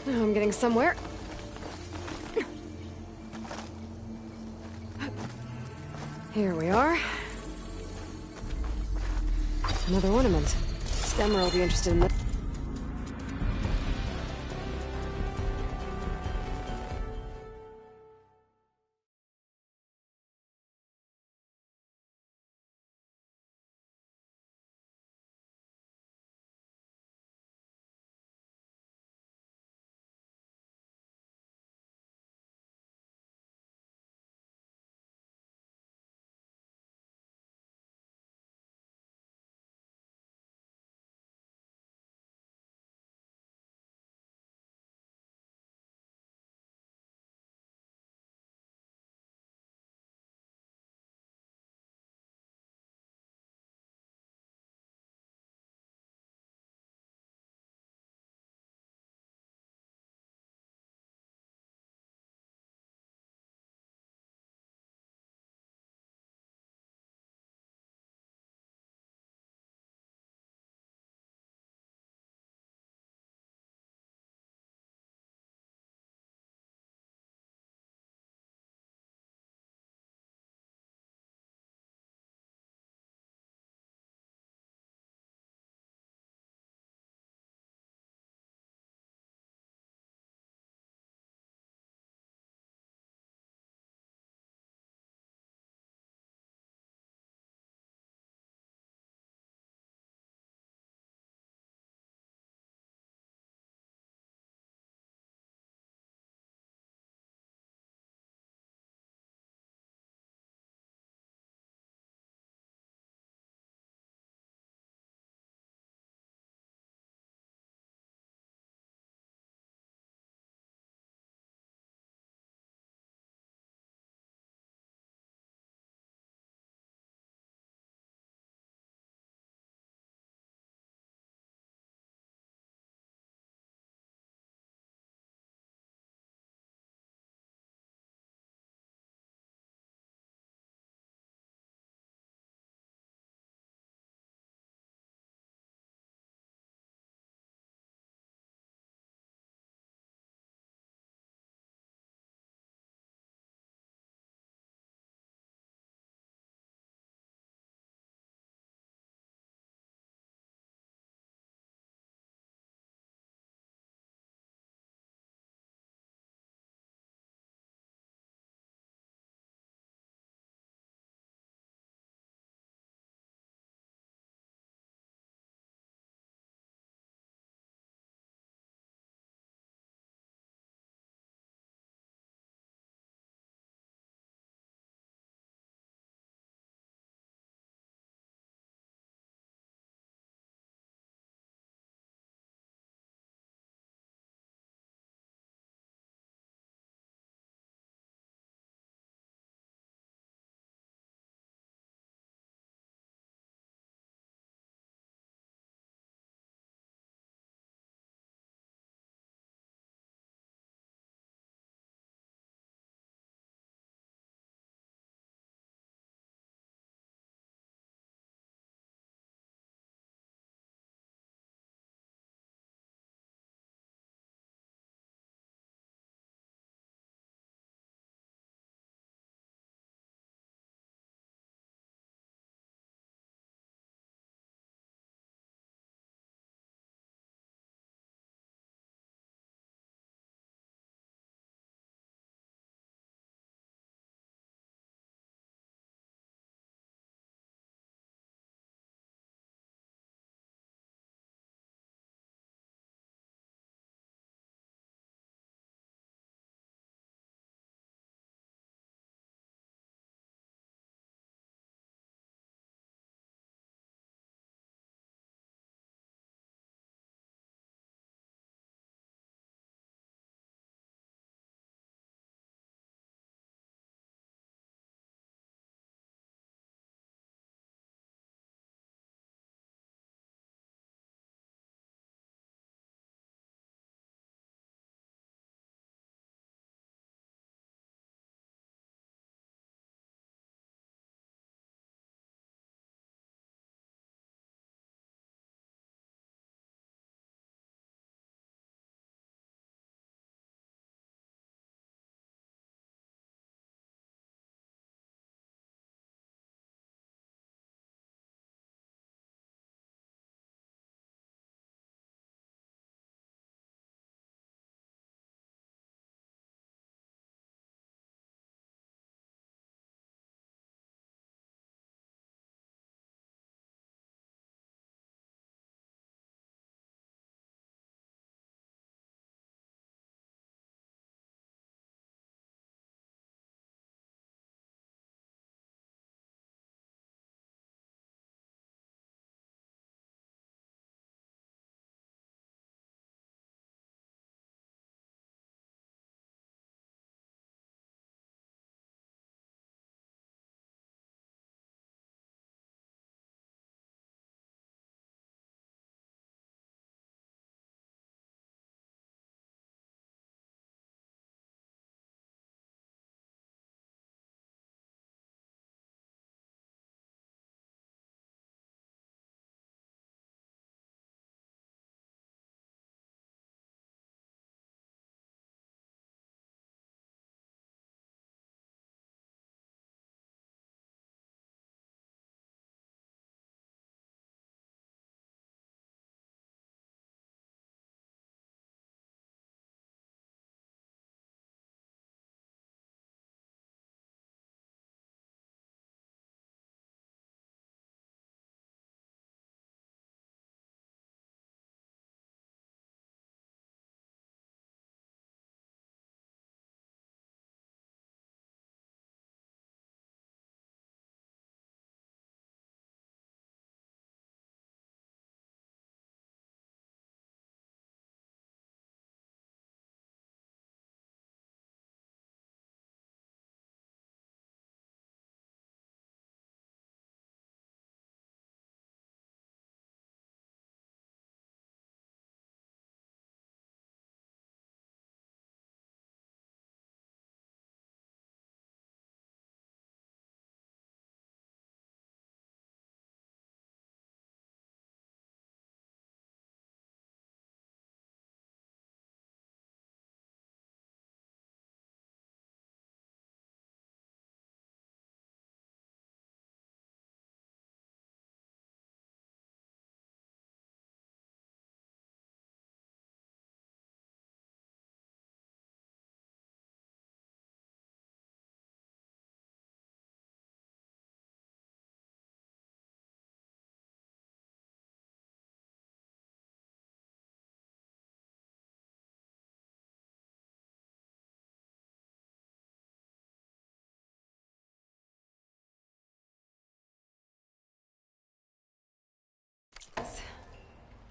Speaker 3: Now I'm getting somewhere. Here we are. Another ornament. Stemmer will be interested in this.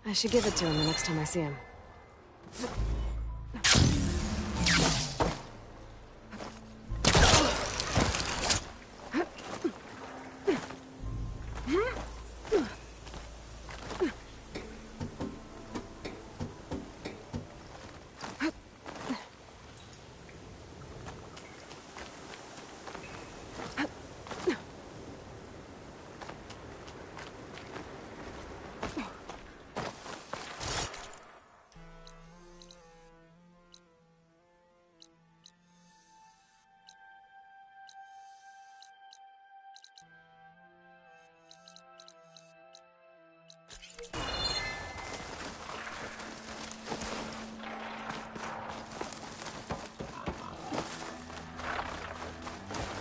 Speaker 3: I should give it to him the next time I see him.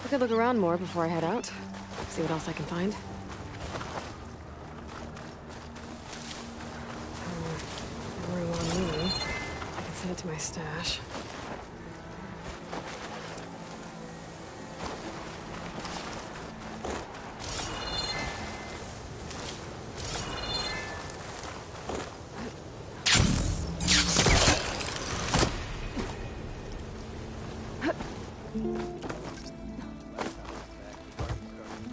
Speaker 3: I could look around more before I head out. See what else I can find. Room on me. I can send it to my stash.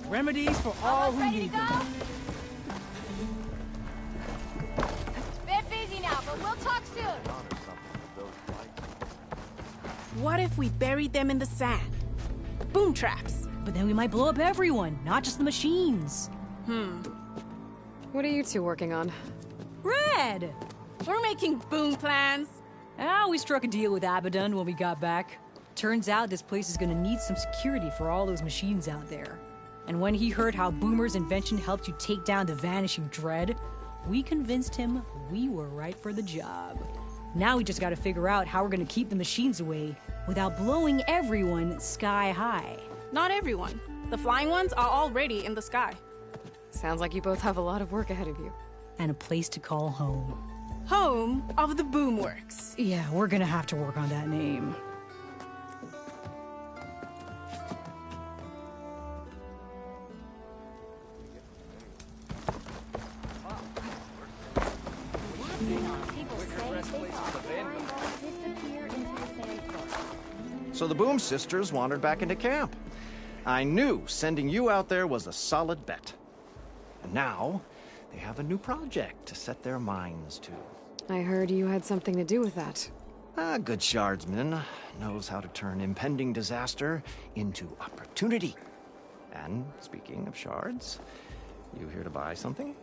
Speaker 20: Remedies for all who need them.
Speaker 16: Bit busy now, but we'll talk soon.
Speaker 18: What if we buried them in the sand? Boom traps.
Speaker 20: But then we might blow up everyone, not just the machines.
Speaker 3: What are you two working on?
Speaker 20: Red!
Speaker 18: We're making boom plans.
Speaker 20: We struck a deal with Abaddon when we got back. Turns out this place is gonna need some security for all those machines out there. And when he heard how Boomer's invention helped you take down the Vanishing Dread, we convinced him we were right for the job. Now we just gotta figure out how we're gonna keep the machines away without blowing everyone sky high.
Speaker 18: Not everyone. The flying ones are already in the sky.
Speaker 3: Sounds like you both have a lot of work ahead of you.
Speaker 20: And a place to call home.
Speaker 18: Home of the Boomworks.
Speaker 20: Yeah, we're gonna have to work on that name.
Speaker 21: So the Boom Sisters wandered back into camp. I knew sending you out there was a solid bet. And now, they have a new project to set their minds to.
Speaker 3: I heard you had something to do with that.
Speaker 21: A good shardsman knows how to turn impending disaster into opportunity. And speaking of shards, you here to buy something?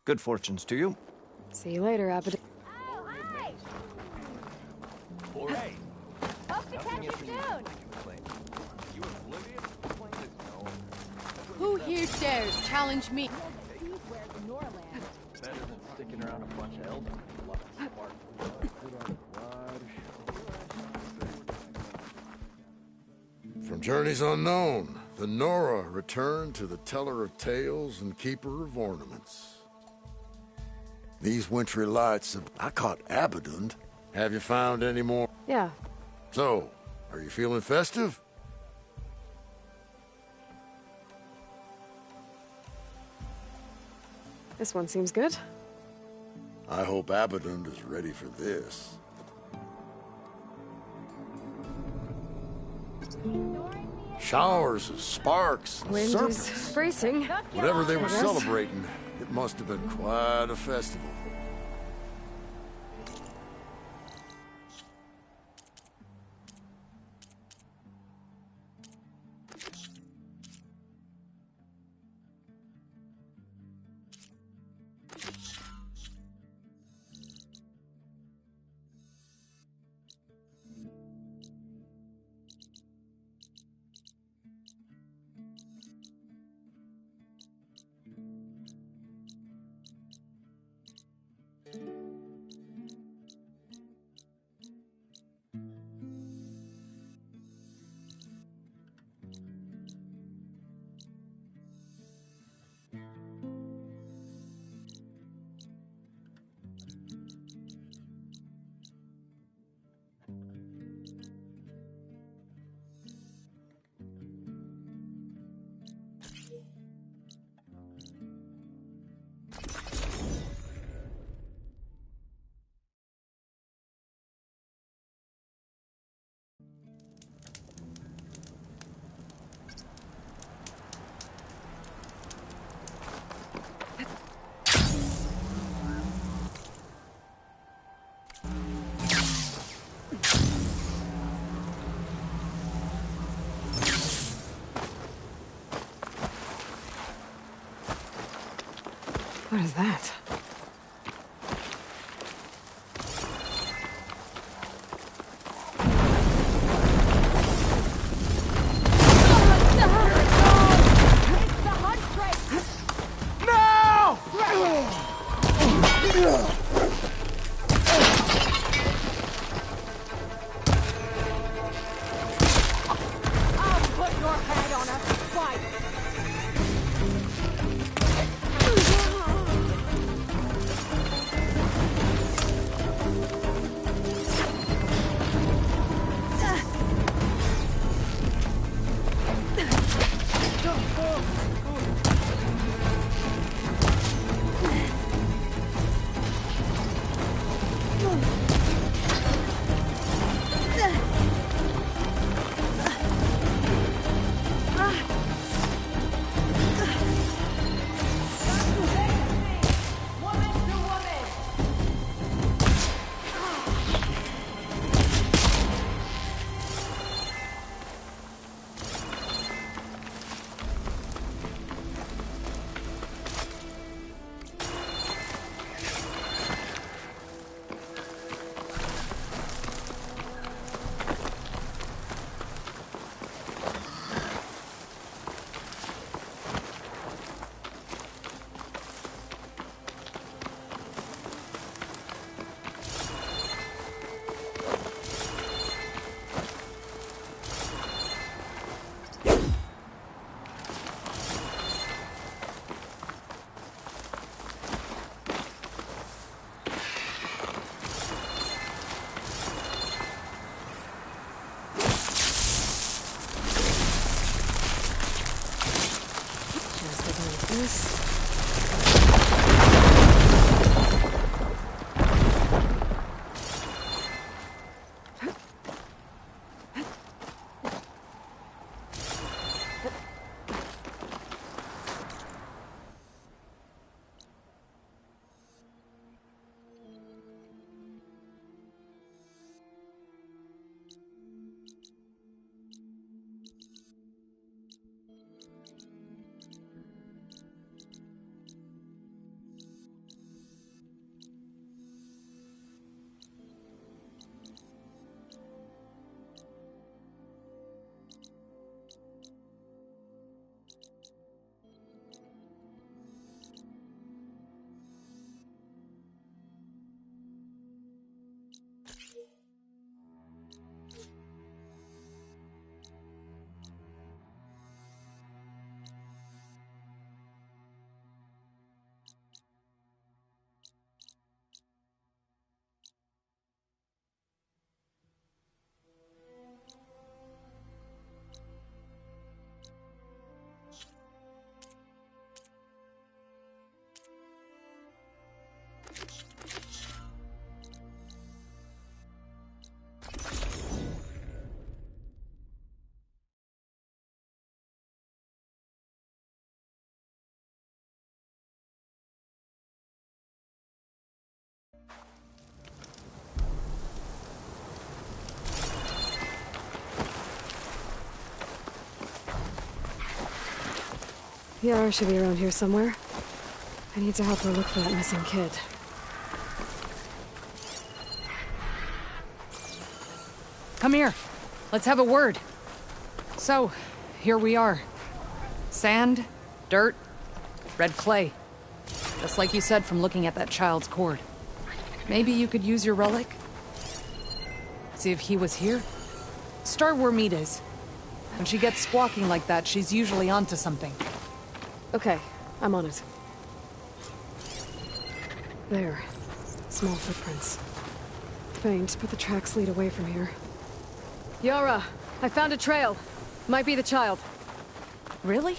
Speaker 21: Good fortunes to you.
Speaker 3: See you later, Abaddon.
Speaker 16: Hey! Hope to catch you soon! Who here dares challenge me?
Speaker 5: Better than sticking around a bunch of elders.
Speaker 22: From journeys unknown, the Nora returned to the teller of tales and keeper of ornaments. These wintry lights, I caught Abaddon. Have you found any more?
Speaker 3: Yeah.
Speaker 22: So, are you feeling festive?
Speaker 3: This one seems good.
Speaker 22: I hope Abaddon is ready for this. Showers of sparks and
Speaker 3: Wind
Speaker 22: serpents.
Speaker 3: is bracing.
Speaker 22: Whatever they were
Speaker 3: I guess.
Speaker 22: celebrating, it must have been quite a festival.
Speaker 3: What is that? Yara should be around here somewhere. I need to help her look for that missing kid.
Speaker 20: Come here. Let's have a word. So, here we are. Sand, dirt, red clay. Just like you said from looking at that child's cord. Maybe you could use your relic? See if he was here? Start where Meat is. When she gets squawking like that, she's usually onto something.
Speaker 3: Okay, I'm on it. There. Small footprints. Faint, but the tracks lead away from here. Yara, I found a trail. Might be the child.
Speaker 20: Really?